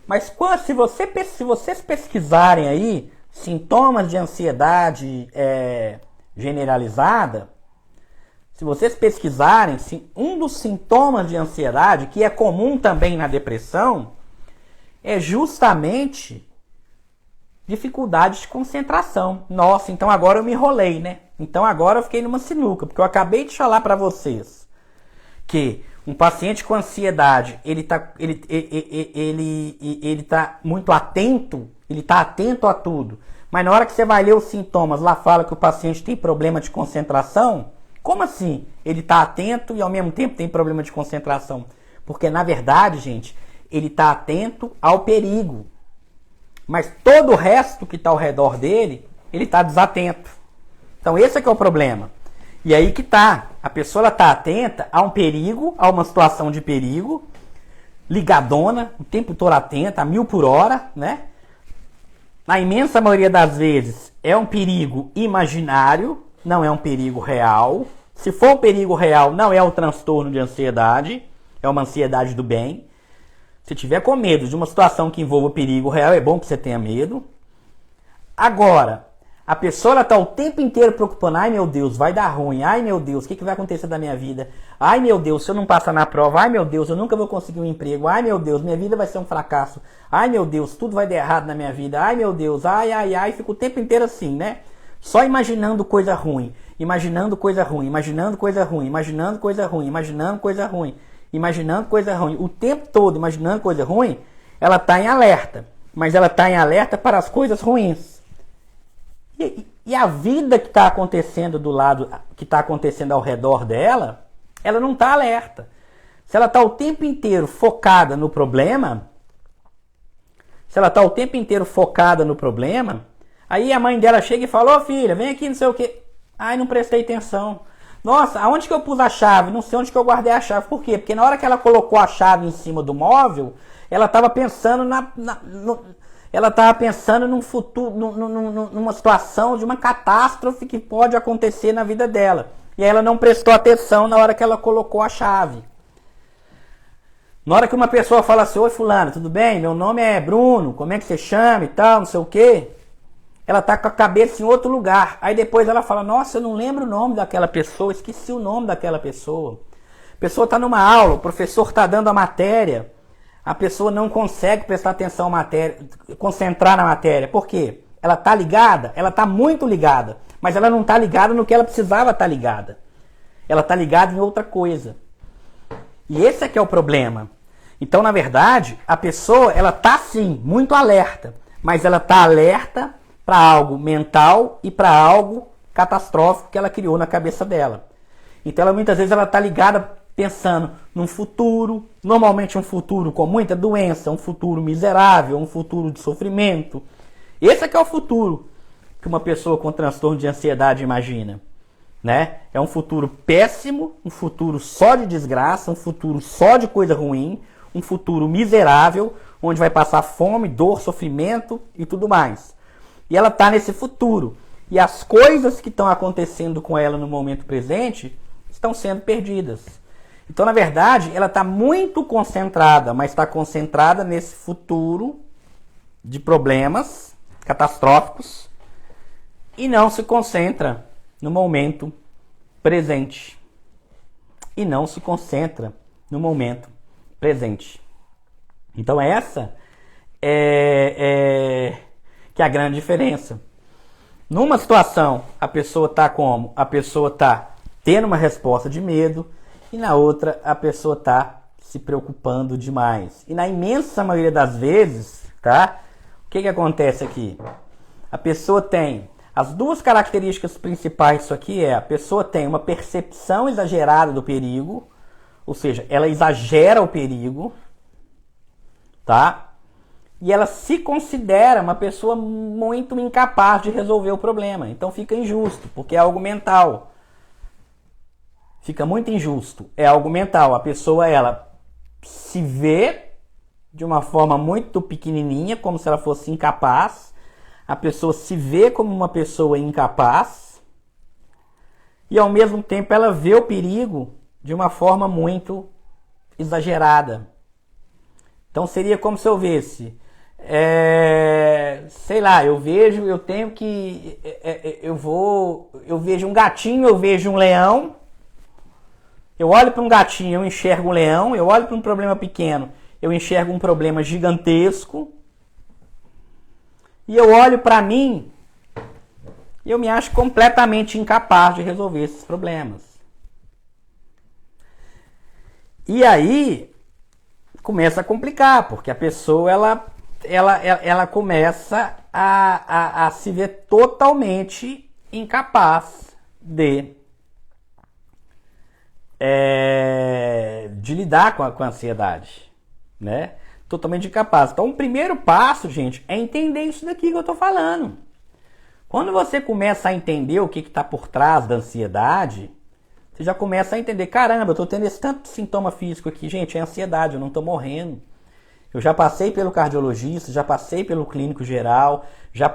Mas se vocês pesquisarem aí sintomas de ansiedade generalizada, se vocês pesquisarem, um dos sintomas de ansiedade, que é comum também na depressão, é justamente dificuldade de concentração. Nossa, então agora eu me enrolei, né? Então agora eu fiquei numa sinuca, porque eu acabei de falar para vocês que um paciente com ansiedade, ele tá muito atento, ele está atento a tudo. Mas na hora que você vai ler os sintomas, lá fala que o paciente tem problema de concentração. Como assim? Ele está atento e ao mesmo tempo tem problema de concentração? Porque na verdade, gente, ele está atento ao perigo. Mas todo o resto que está ao redor dele, ele está desatento. Então esse é que é o problema. E aí que tá. A pessoa está atenta a um perigo, a uma situação de perigo, ligadona, o tempo todo atenta, a 1000 por hora, né? Na imensa maioria das vezes é um perigo imaginário, não é um perigo real. Se for um perigo real, não é um transtorno de ansiedade, é uma ansiedade do bem. Se tiver com medo de uma situação que envolva perigo real, é bom que você tenha medo. Agora, a pessoa está o tempo inteiro preocupando. Ai meu Deus, vai dar ruim. Ai meu Deus, o que vai acontecer da minha vida? Ai meu Deus, se eu não passar na prova. Ai meu Deus, eu nunca vou conseguir um emprego. Ai meu Deus, minha vida vai ser um fracasso. Ai meu Deus, tudo vai dar errado na minha vida. Ai meu Deus, ai. Fico o tempo inteiro assim, né? Só imaginando coisa ruim. Imaginando coisa ruim, imaginando coisa ruim, imaginando coisa ruim, imaginando coisa ruim, imaginando coisa ruim. O tempo todo imaginando coisa ruim, ela está em alerta. Mas ela está em alerta para as coisas ruins. E a vida que está acontecendo do lado, que está acontecendo ao redor dela, ela não está alerta. Se ela está o tempo inteiro focada no problema, aí a mãe dela chega e fala, ô filha, vem aqui, não sei o quê. Ai, não prestei atenção. Nossa, aonde que eu pus a chave? Não sei onde que eu guardei a chave. Por quê? Porque na hora que ela colocou a chave em cima do móvel, ela estava pensando num futuro, numa situação de uma catástrofe que pode acontecer na vida dela. E aí ela não prestou atenção na hora que ela colocou a chave. Na hora que uma pessoa fala assim, oi fulano, tudo bem? Meu nome é Bruno, como é que você chama e tal, não sei o quê. Ela tá com a cabeça em outro lugar. Aí depois ela fala, nossa, eu não lembro o nome daquela pessoa, esqueci o nome daquela pessoa. A pessoa está numa aula, o professor está dando a matéria, a pessoa não consegue prestar atenção à matéria, concentrar na matéria. Por quê? Ela está ligada? Ela está muito ligada, mas ela não está ligada no que ela precisava estar ligada. Ela está ligada em outra coisa. E esse é que é o problema. Então, na verdade, a pessoa, ela está sim, muito alerta, mas ela está alerta para algo mental e para algo catastrófico que ela criou na cabeça dela. Então ela muitas vezes ela está ligada pensando num futuro, normalmente um futuro com muita doença, um futuro miserável, um futuro de sofrimento. Esse é que é o futuro que uma pessoa com transtorno de ansiedade imagina, né? É um futuro péssimo, um futuro só de desgraça, um futuro só de coisa ruim, um futuro miserável, onde vai passar fome, dor, sofrimento e tudo mais. E ela está nesse futuro. E as coisas que estão acontecendo com ela no momento presente estão sendo perdidas. Então, na verdade, ela está muito concentrada, mas está concentrada nesse futuro de problemas catastróficos e não se concentra no momento presente. E não se concentra no momento presente. Então, essa é a grande diferença. Numa situação, a pessoa está como? A pessoa está tendo uma resposta de medo, e na outra a pessoa está se preocupando demais. E na imensa maioria das vezes, tá? O que acontece aqui? A pessoa tem as duas características principais disso aqui a pessoa tem uma percepção exagerada do perigo, ou seja, ela exagera o perigo, tá? E ela se considera uma pessoa muito incapaz de resolver o problema. Então fica injusto, porque é algo mental. Fica muito injusto. É algo mental. A pessoa, ela se vê de uma forma muito pequenininha, como se ela fosse incapaz. A pessoa se vê como uma pessoa incapaz. E, ao mesmo tempo, ela vê o perigo de uma forma muito exagerada. Então, seria como se eu visse... sei lá, eu vejo um gatinho, eu vejo um leão. Eu olho para um gatinho, eu enxergo um leão. Eu olho para um problema pequeno, eu enxergo um problema gigantesco. E eu olho para mim e eu me acho completamente incapaz de resolver esses problemas. E aí começa a complicar, porque a pessoa ela começa a se ver totalmente incapaz de lidar com a ansiedade, né? Totalmente incapaz. Então, o primeiro passo, gente, é entender isso daqui que eu estou falando. Quando você começa a entender o que está por trás da ansiedade, você já começa a entender, caramba, eu estou tendo esse tanto sintoma físico aqui, gente, é ansiedade, eu não estou morrendo. Eu já passei pelo cardiologista, já passei pelo clínico geral, já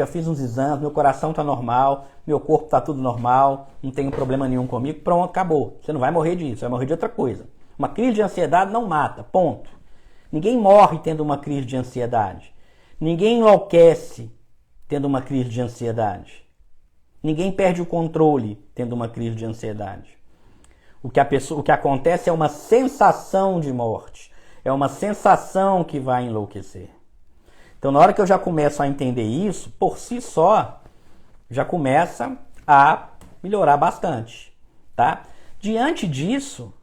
fiz uns exames, meu coração está normal, meu corpo está tudo normal, não tenho problema nenhum comigo, pronto, acabou. Você não vai morrer disso, vai morrer de outra coisa. Uma crise de ansiedade não mata, ponto. Ninguém morre tendo uma crise de ansiedade. Ninguém enlouquece tendo uma crise de ansiedade. Ninguém perde o controle tendo uma crise de ansiedade. O que acontece é uma sensação de morte. É uma sensação que vai enlouquecer. Então, na hora que eu já começo a entender isso, por si só, já começa a melhorar bastante, tá? Diante disso,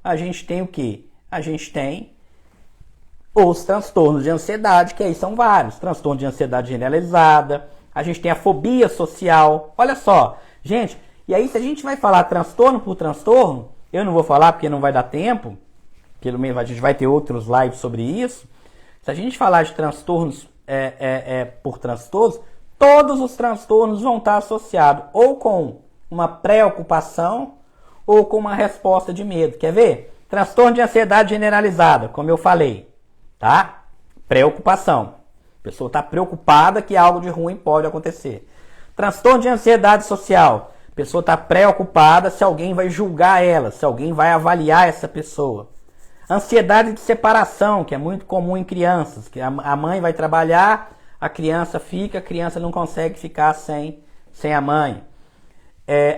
a gente tem o quê? A gente tem os transtornos de ansiedade, que aí são vários. Transtorno de ansiedade generalizada, a gente tem a fobia social. Olha só, gente, e aí se a gente vai falar transtorno por transtorno, eu não vou falar porque não vai dar tempo, pelo menos a gente vai ter outros lives sobre isso. Se a gente falar de transtornos por transtornos, todos os transtornos vão estar associados ou com uma preocupação ou com uma resposta de medo. Quer ver? Transtorno de ansiedade generalizada, como eu falei, tá? Preocupação. A pessoa está preocupada que algo de ruim pode acontecer. Transtorno de ansiedade social. A pessoa está preocupada se alguém vai julgar ela, se alguém vai avaliar essa pessoa. Ansiedade de separação, que é muito comum em crianças, que a mãe vai trabalhar, a criança não consegue ficar sem a mãe.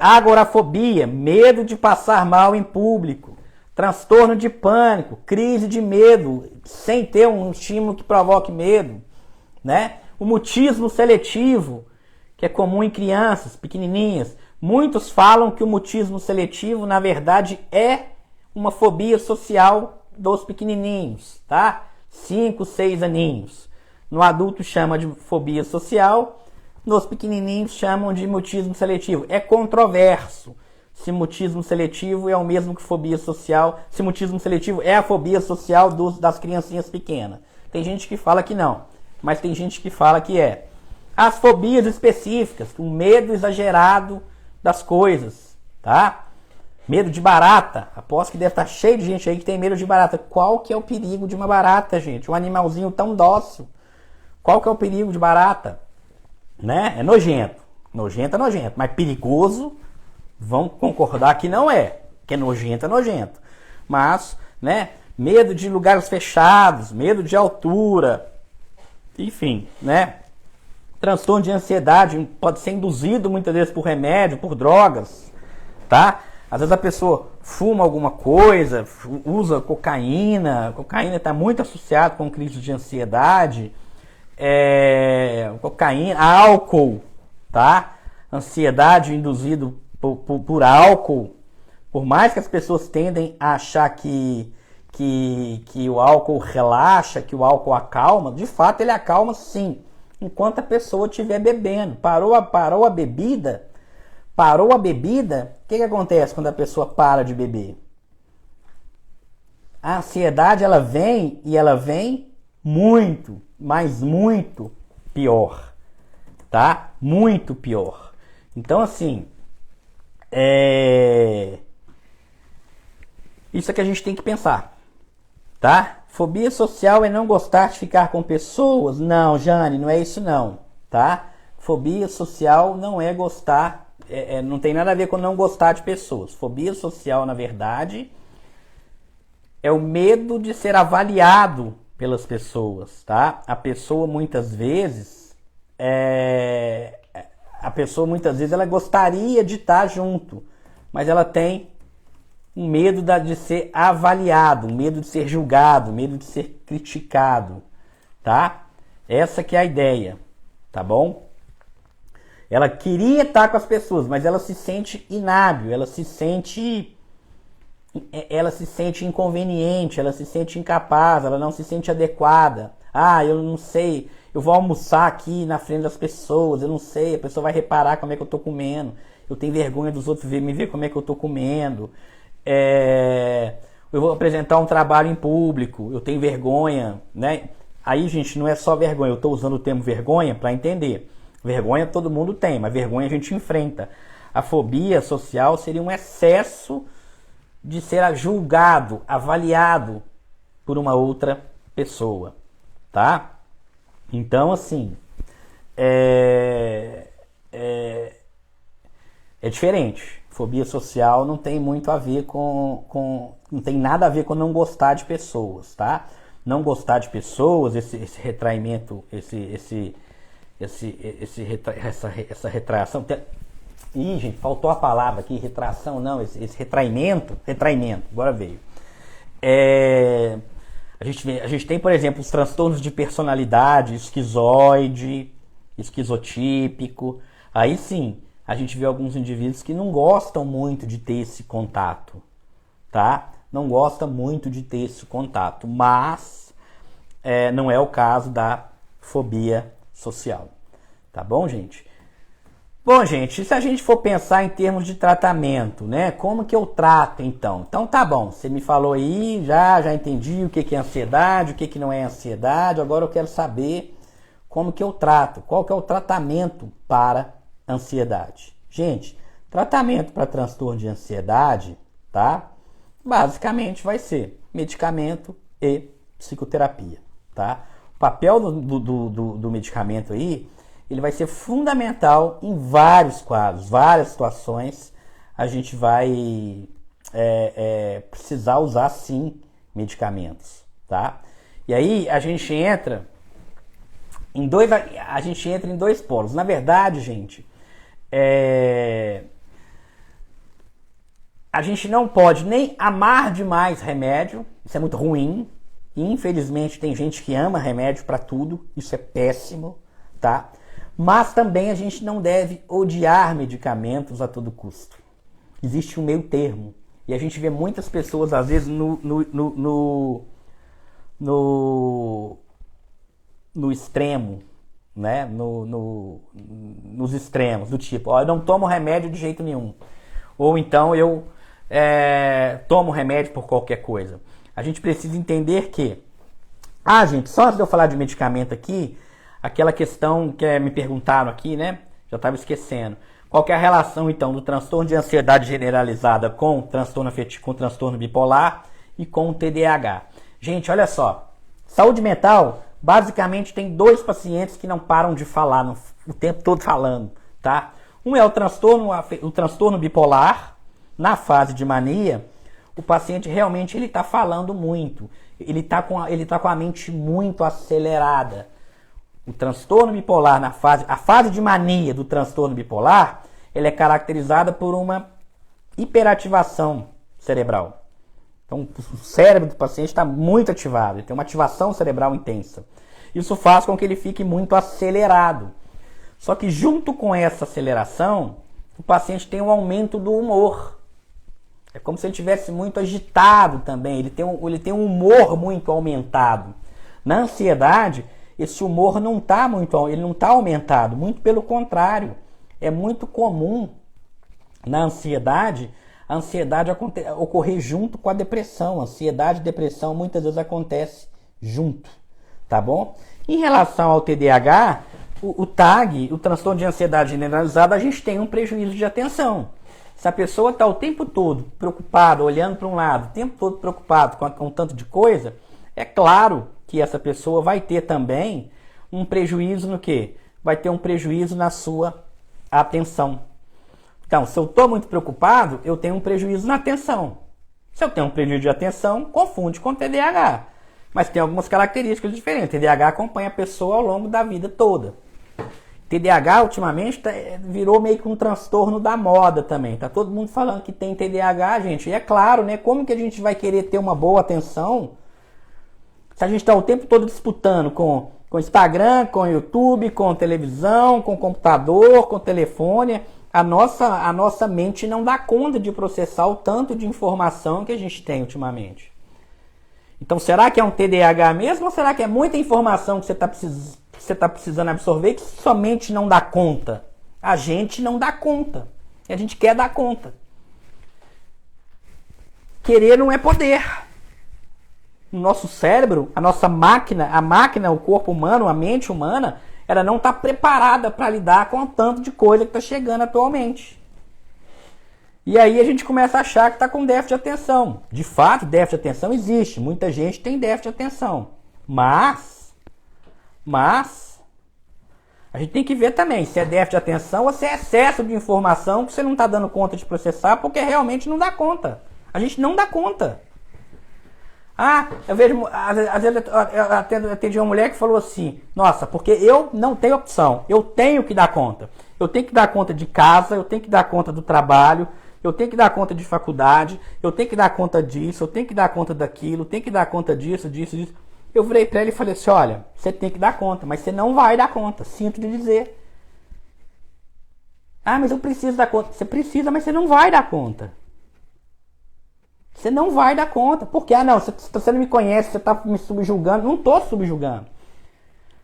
Agorafobia, medo de passar mal em público. Transtorno de pânico, crise de medo, sem ter um estímulo que provoque medo, né? O mutismo seletivo, que é comum em crianças pequenininhas. Muitos falam que o mutismo seletivo, na verdade, é uma fobia social dos pequenininhos, tá? 5, 6 aninhos. No adulto chama de fobia social, nos pequenininhos chamam de mutismo seletivo. É controverso se mutismo seletivo é o mesmo que fobia social, se mutismo seletivo é a fobia social das criancinhas pequenas. Tem gente que fala que não, mas tem gente que fala que é. As fobias específicas, o medo exagerado das coisas, tá? Medo de barata. Aposto que deve estar cheio de gente aí que tem medo de barata. Qual que é o perigo de uma barata, gente? Um animalzinho tão dócil. Qual que é o perigo de barata? Né? É nojento. Nojento é nojento. Mas perigoso, vão concordar que não é. Que é nojento. Mas, né? Medo de lugares fechados, medo de altura. Enfim, né? Transtorno de ansiedade pode ser induzido muitas vezes por remédio, por drogas, tá? Às vezes a pessoa fuma alguma coisa, usa cocaína. Cocaína está muito associado com crise de ansiedade. Cocaína, álcool, tá? Ansiedade induzido por álcool. Por mais que as pessoas tendem a achar que o álcool relaxa, que o álcool acalma, de fato ele acalma sim, enquanto a pessoa estiver bebendo. Parou a bebida, o que acontece quando a pessoa para de beber? A ansiedade ela vem muito, mas muito pior, tá? Muito pior. Então assim, isso é que a gente tem que pensar, tá? Fobia social é não gostar de ficar com pessoas? Não, Jane, não é isso não, tá? Fobia social não é gostar, não tem nada a ver com não gostar de pessoas. Fobia social, na verdade, é o medo de ser avaliado pelas pessoas, tá? A pessoa muitas vezes ela gostaria de estar junto, mas ela tem um medo de ser avaliado, um medo de ser julgado, um medo de ser criticado, tá? Essa que é a ideia, tá bom? Ela queria estar com as pessoas, mas ela se sente inábil, ela se sente inconveniente, ela se sente incapaz, ela não se sente adequada. Ah, eu não sei, eu vou almoçar aqui na frente das pessoas, eu não sei, a pessoa vai reparar como é que eu tô comendo, eu tenho vergonha dos outros me ver como é que eu tô comendo. Eu vou apresentar um trabalho em público, eu tenho vergonha, né? Aí, gente, não é só vergonha, eu estou usando o termo vergonha para entender. Vergonha todo mundo tem, mas vergonha a gente enfrenta. A fobia social seria um excesso de ser julgado, avaliado por uma outra pessoa, tá? Então, assim, é diferente. Fobia social não tem muito a ver não tem nada a ver com não gostar de pessoas, tá? Não gostar de pessoas, esse retraimento, essa retração. Ih, gente, faltou a palavra aqui, retração, não, esse retraimento, agora veio. A gente tem, por exemplo, os transtornos de personalidade, esquizoide, esquizotípico. Aí sim, a gente vê alguns indivíduos que não gostam muito de ter esse contato, tá? Não gosta muito de ter esse contato, mas não é o caso da fobia social, tá bom, gente? Bom, gente, se a gente for pensar em termos de tratamento, né? Como que eu trato, então? Então tá bom, você me falou aí, já entendi o que é ansiedade, o que não é ansiedade, agora eu quero saber como que eu trato, qual que é o tratamento para ansiedade. Gente, tratamento para transtorno de ansiedade, tá? Basicamente vai ser medicamento e psicoterapia, tá? O papel do medicamento aí, ele vai ser fundamental em vários quadros, várias situações. A gente vai precisar usar sim medicamentos, tá? E aí a gente entra em dois polos. Na verdade, gente, a gente não pode nem amar demais remédio, isso é muito ruim. Infelizmente tem gente que ama remédio para tudo, isso é péssimo, tá? Mas também a gente não deve odiar medicamentos a todo custo. Existe um meio termo. E a gente vê muitas pessoas, às vezes, no no extremo, né? Nos extremos, do tipo, ó, eu não tomo remédio de jeito nenhum. Ou então eu tomo remédio por qualquer coisa. A gente precisa entender que... gente, só antes de eu falar de medicamento aqui, aquela questão que me perguntaram aqui, né? Já estava esquecendo. Qual que é a relação, então, do transtorno de ansiedade generalizada com transtorno afetivo, com transtorno bipolar e com o TDAH? Gente, olha só. Saúde mental, basicamente, tem 2 pacientes que não param de falar o tempo todo falando, tá? Um é o transtorno bipolar. Na fase de mania, o paciente realmente ele está falando muito. Ele tá com a mente muito acelerada. O transtorno bipolar, a fase de mania do transtorno bipolar, ela é caracterizada por uma hiperativação cerebral. Então, o cérebro do paciente está muito ativado, ele tem uma ativação cerebral intensa. Isso faz com que ele fique muito acelerado. Só que junto com essa aceleração, o paciente tem um aumento do humor. É como se ele estivesse muito agitado também, ele tem um humor muito aumentado. Na ansiedade, esse humor não está aumentado, muito pelo contrário. É muito comum na ansiedade, a ansiedade ocorrer junto com a depressão. Ansiedade e depressão muitas vezes acontece junto, tá bom? Em relação ao TDAH, o TAG, o transtorno de ansiedade generalizada, a gente tem um prejuízo de atenção. Se a pessoa está o tempo todo preocupada, olhando para um lado, o tempo todo preocupado com um tanto de coisa, é claro que essa pessoa vai ter também um prejuízo no quê? Vai ter um prejuízo na sua atenção. Então, se eu estou muito preocupado, eu tenho um prejuízo na atenção. Se eu tenho um prejuízo de atenção, confunde com TDAH. Mas tem algumas características diferentes. TDAH acompanha a pessoa ao longo da vida toda. TDAH, ultimamente, virou meio que um transtorno da moda também. Tá todo mundo falando que tem TDAH, gente. E é claro, né? Como que a gente vai querer ter uma boa atenção se a gente está o tempo todo disputando com Instagram, com YouTube, com televisão, com computador, com telefone? A nossa mente não dá conta de processar o tanto de informação que a gente tem ultimamente. Então, será que é um TDAH mesmo ou será que é muita informação que você está precisando absorver que somente não dá conta? A gente não dá conta. E a gente quer dar conta. Querer não é poder. O nosso cérebro, a nossa máquina, o corpo humano, a mente humana, ela não está preparada para lidar com o tanto de coisa que está chegando atualmente. E aí a gente começa a achar que está com déficit de atenção. De fato, déficit de atenção existe. Muita gente tem déficit de atenção. Mas a gente tem que ver também se é déficit de atenção ou se é excesso de informação que você não está dando conta de processar porque realmente não dá conta. A gente não dá conta. Eu vejo, às vezes eu atendi uma mulher que falou assim, nossa, porque eu não tenho opção, eu tenho que dar conta. Eu tenho que dar conta de casa, eu tenho que dar conta do trabalho, eu tenho que dar conta de faculdade, eu tenho que dar conta disso, eu tenho que dar conta daquilo, eu tenho que dar conta disso. Eu virei para ela e falei assim, olha, você tem que dar conta, mas você não vai dar conta, sinto lhe dizer. Mas eu preciso dar conta. Você precisa, mas você não vai dar conta. Você não vai dar conta. Porque, você não me conhece, você está me subjugando. Não estou subjugando.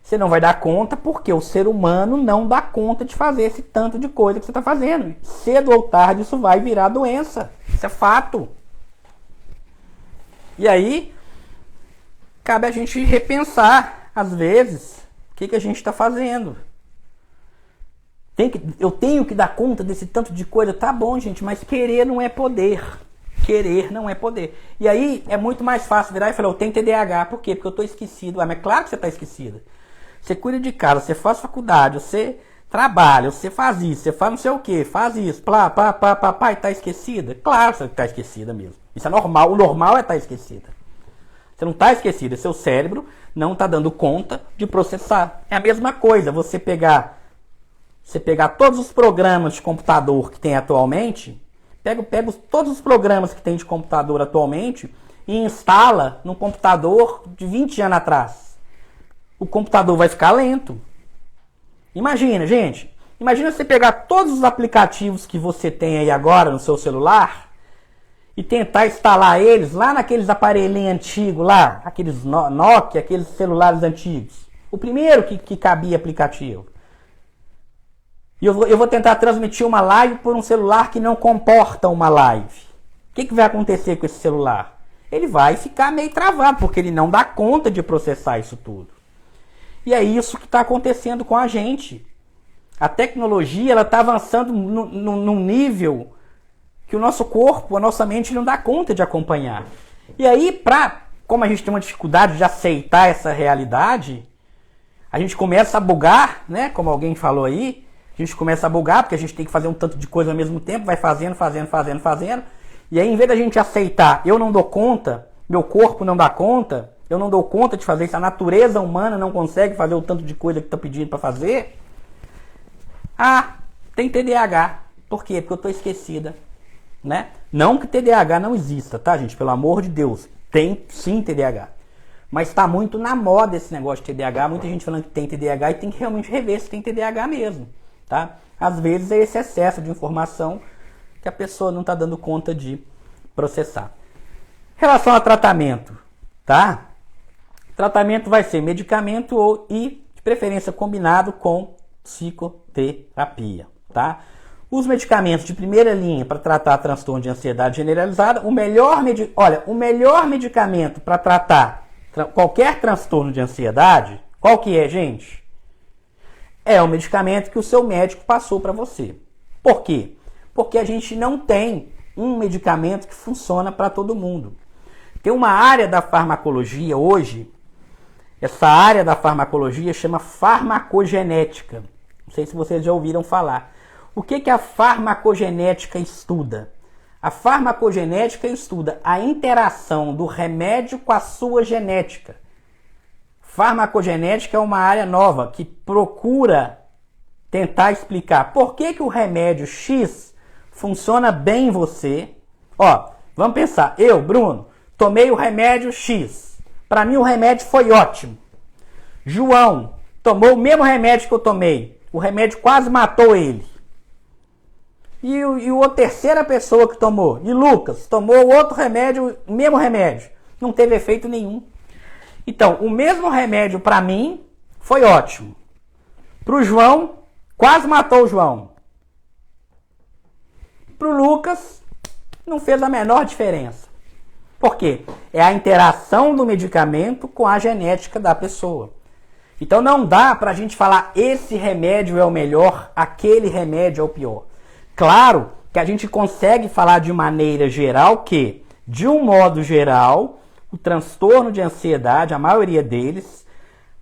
Você não vai dar conta porque o ser humano não dá conta de fazer esse tanto de coisa que você está fazendo. Cedo ou tarde isso vai virar doença. Isso é fato. E aí, cabe a gente repensar, às vezes, o que a gente está fazendo. Eu tenho que dar conta desse tanto de coisa. Tá bom, gente, mas querer não é poder. Querer não é poder. E aí é muito mais fácil virar e falar, eu tenho TDAH. Por quê? Porque eu estou esquecido. Mas claro que você está esquecida. Você cuida de casa, você faz faculdade, você trabalha, você faz isso, você faz não sei o que, faz isso, e está esquecida? Claro que você está esquecida mesmo. Isso é normal. O normal é estar esquecida. Você não está esquecida. Seu cérebro não está dando conta de processar. É a mesma coisa. Você pegar todos os programas de computador que tem atualmente... Pega todos os programas que tem de computador atualmente e instala num computador de 20 anos atrás. O computador vai ficar lento. Imagina, gente. Imagina você pegar todos os aplicativos que você tem aí agora no seu celular e tentar instalar eles lá naqueles aparelhinhos antigos lá, aqueles Nokia, aqueles celulares antigos. O primeiro que cabia aplicativo. E eu vou tentar transmitir uma live por um celular que não comporta uma live. O que vai acontecer com esse celular? Ele vai ficar meio travado, porque ele não dá conta de processar isso tudo. E é isso que está acontecendo com a gente. A tecnologia está avançando num nível que o nosso corpo, a nossa mente não dá conta de acompanhar. E aí, como a gente tem uma dificuldade de aceitar essa realidade, a gente começa a bugar, né? Como alguém falou aí, a gente começa a bugar porque a gente tem que fazer um tanto de coisa ao mesmo tempo, vai fazendo. E aí, em vez da gente aceitar, eu não dou conta, meu corpo não dá conta, eu não dou conta de fazer isso, a natureza humana não consegue fazer o tanto de coisa que está pedindo para fazer. Tem TDAH. Por quê? Porque eu estou esquecida. Né? Não que TDAH não exista, tá, gente? Pelo amor de Deus. Tem sim TDAH. Mas está muito na moda esse negócio de TDAH. Muita gente falando que tem TDAH e tem que realmente rever se tem TDAH mesmo. Tá? Às vezes é esse excesso de informação que a pessoa não está dando conta de processar. Em relação a tratamento, tá? Tratamento vai ser medicamento e, de preferência, combinado com psicoterapia, tá? Os medicamentos de primeira linha para tratar transtorno de ansiedade generalizada, o melhor medicamento para tratar qualquer transtorno de ansiedade, qual que é, gente? É o medicamento que o seu médico passou para você. Por quê? Porque a gente não tem um medicamento que funciona para todo mundo. Tem uma área da farmacologia hoje, essa área da farmacologia chama farmacogenética. Não sei se vocês já ouviram falar. O que a farmacogenética estuda? A farmacogenética estuda a interação do remédio com a sua genética. Farmacogenética é uma área nova que procura tentar explicar por que o remédio X funciona bem em você. Vamos pensar, eu, Bruno, tomei o remédio X. Para mim o remédio foi ótimo. João tomou o mesmo remédio que eu tomei. O remédio quase matou ele. E a terceira pessoa que tomou, e Lucas, tomou outro remédio, o mesmo remédio. Não teve efeito nenhum. Então, o mesmo remédio para mim foi ótimo. Para o João, quase matou o João. Para o Lucas, não fez a menor diferença. Por quê? É a interação do medicamento com a genética da pessoa. Então não dá para a gente falar esse remédio é o melhor, aquele remédio é o pior. Claro que a gente consegue falar de maneira geral que, de um modo geral, o transtorno de ansiedade, a maioria deles,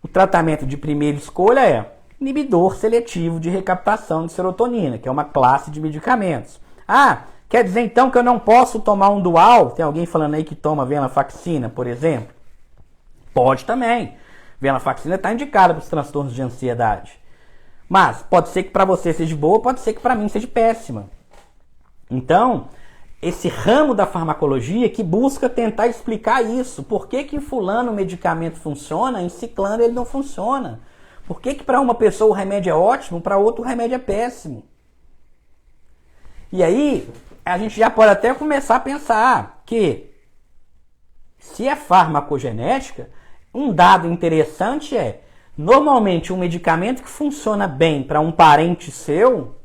o tratamento de primeira escolha é inibidor seletivo de recaptação de serotonina, que é uma classe de medicamentos. Quer dizer então que eu não posso tomar um dual? Tem alguém falando aí que toma venlafaxina, por exemplo? Pode também. Venlafaxina está indicada para os transtornos de ansiedade. Mas pode ser que para você seja boa, pode ser que para mim seja péssima. Então, esse ramo da farmacologia que busca tentar explicar isso. Por que em fulano o medicamento funciona, em ciclano ele não funciona? Por que para uma pessoa o remédio é ótimo, para outra o remédio é péssimo? E aí, a gente já pode até começar a pensar que, se é farmacogenética, um dado interessante é, normalmente um medicamento que funciona bem para um parente seu,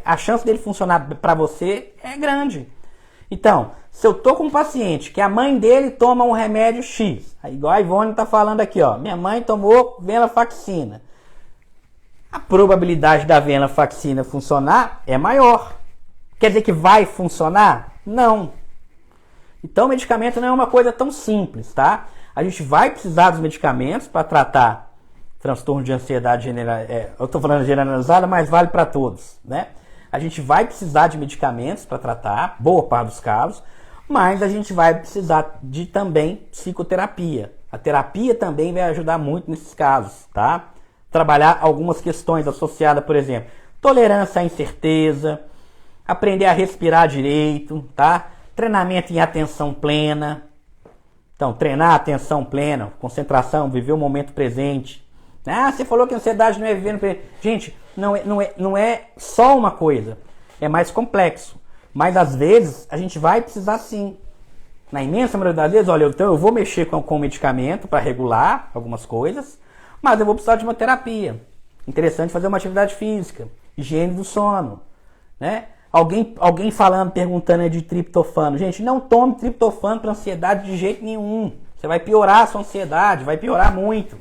a chance dele funcionar para você é grande. Então, se eu tô com um paciente que a mãe dele toma um remédio X, igual a Ivone está falando aqui, minha mãe tomou venlafaxina. A probabilidade da venlafaxina funcionar é maior. Quer dizer que vai funcionar? Não. Então, o medicamento não é uma coisa tão simples, tá? A gente vai precisar dos medicamentos para tratar transtorno de ansiedade generalizada. Eu estou falando generalizada, mas vale para todos, né? A gente vai precisar de medicamentos para tratar, boa parte dos casos, mas a gente vai precisar de também psicoterapia. A terapia também vai ajudar muito nesses casos, tá? Trabalhar algumas questões associadas, por exemplo, tolerância à incerteza, aprender a respirar direito, tá? Treinamento em atenção plena. Então, treinar a atenção plena, concentração, viver o momento presente. Você falou que ansiedade não é viver no presente. Gente, não é só uma coisa. É mais complexo. Mas, às vezes, a gente vai precisar sim. Na imensa maioria das vezes, olha, então eu vou mexer com o medicamento para regular algumas coisas, mas eu vou precisar de uma terapia. Interessante fazer uma atividade física, higiene do sono, né? Alguém falando, perguntando de triptofano. Gente, não tome triptofano para ansiedade de jeito nenhum. Você vai piorar a sua ansiedade, vai piorar muito.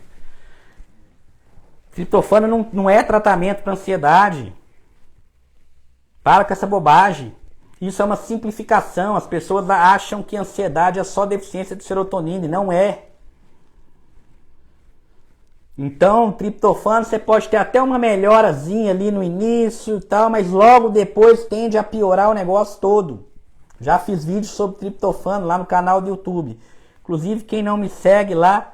Triptofano não é tratamento para ansiedade. Para com essa bobagem. Isso é uma simplificação. As pessoas acham que ansiedade é só deficiência de serotonina e não é. Então, triptofano, você pode ter até uma melhorazinha ali no início e tal, mas logo depois tende a piorar o negócio todo. Já fiz vídeos sobre triptofano lá no canal do YouTube. Inclusive, quem não me segue lá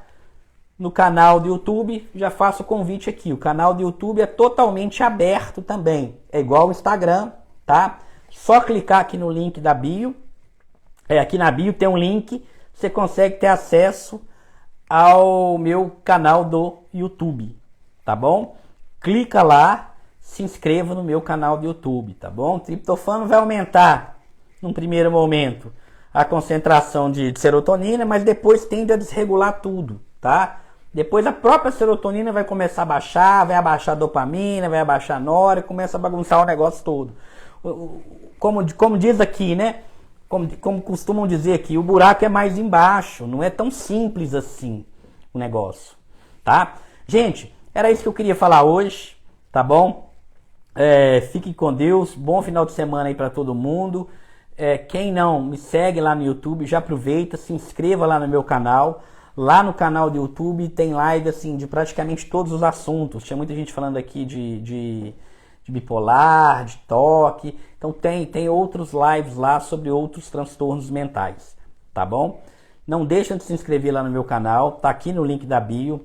no canal do YouTube, já faço o convite aqui. O canal do YouTube é totalmente aberto também. É igual o Instagram, tá? Só clicar aqui no link da bio. Aqui na bio tem um link, você consegue ter acesso ao meu canal do YouTube, tá bom? Clica lá, se inscreva no meu canal do YouTube, tá bom? O triptofano vai aumentar, num primeiro momento, a concentração de serotonina, mas depois tende a desregular tudo, tá? Depois a própria serotonina vai começar a baixar, vai abaixar a dopamina, vai abaixar a nória, começa a bagunçar o negócio todo. Como diz aqui, né? Como costumam dizer aqui, o buraco é mais embaixo, não é tão simples assim o negócio, tá? Gente, era isso que eu queria falar hoje, tá bom? Fique com Deus, bom final de semana aí para todo mundo. Quem não me segue lá no YouTube, já aproveita, se inscreva lá no meu canal. Lá no canal do YouTube tem live assim, de praticamente todos os assuntos. Tinha muita gente falando aqui de bipolar, de toque. Então tem outros lives lá sobre outros transtornos mentais, tá bom? Não deixem de se inscrever lá no meu canal, tá aqui no link da bio,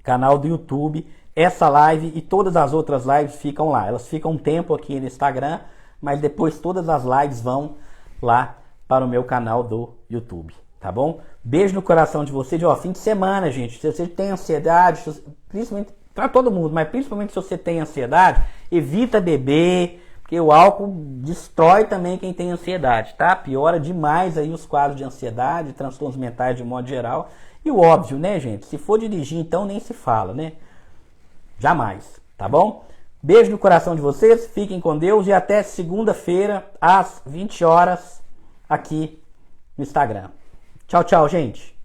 canal do YouTube. Essa live e todas as outras lives ficam lá. Elas ficam um tempo aqui no Instagram, mas depois todas as lives vão lá para o meu canal do YouTube, tá bom? Beijo no coração de vocês. Fim de semana, gente. Se você tem ansiedade, principalmente para todo mundo, mas principalmente se você tem ansiedade, evita beber, porque o álcool destrói também quem tem ansiedade, tá? Piora demais aí os quadros de ansiedade, transtornos mentais de modo geral. E o óbvio, né, gente? Se for dirigir, então nem se fala, né? Jamais, tá bom? Beijo no coração de vocês, fiquem com Deus e até segunda-feira às 20 horas aqui no Instagram. Tchau, tchau, gente.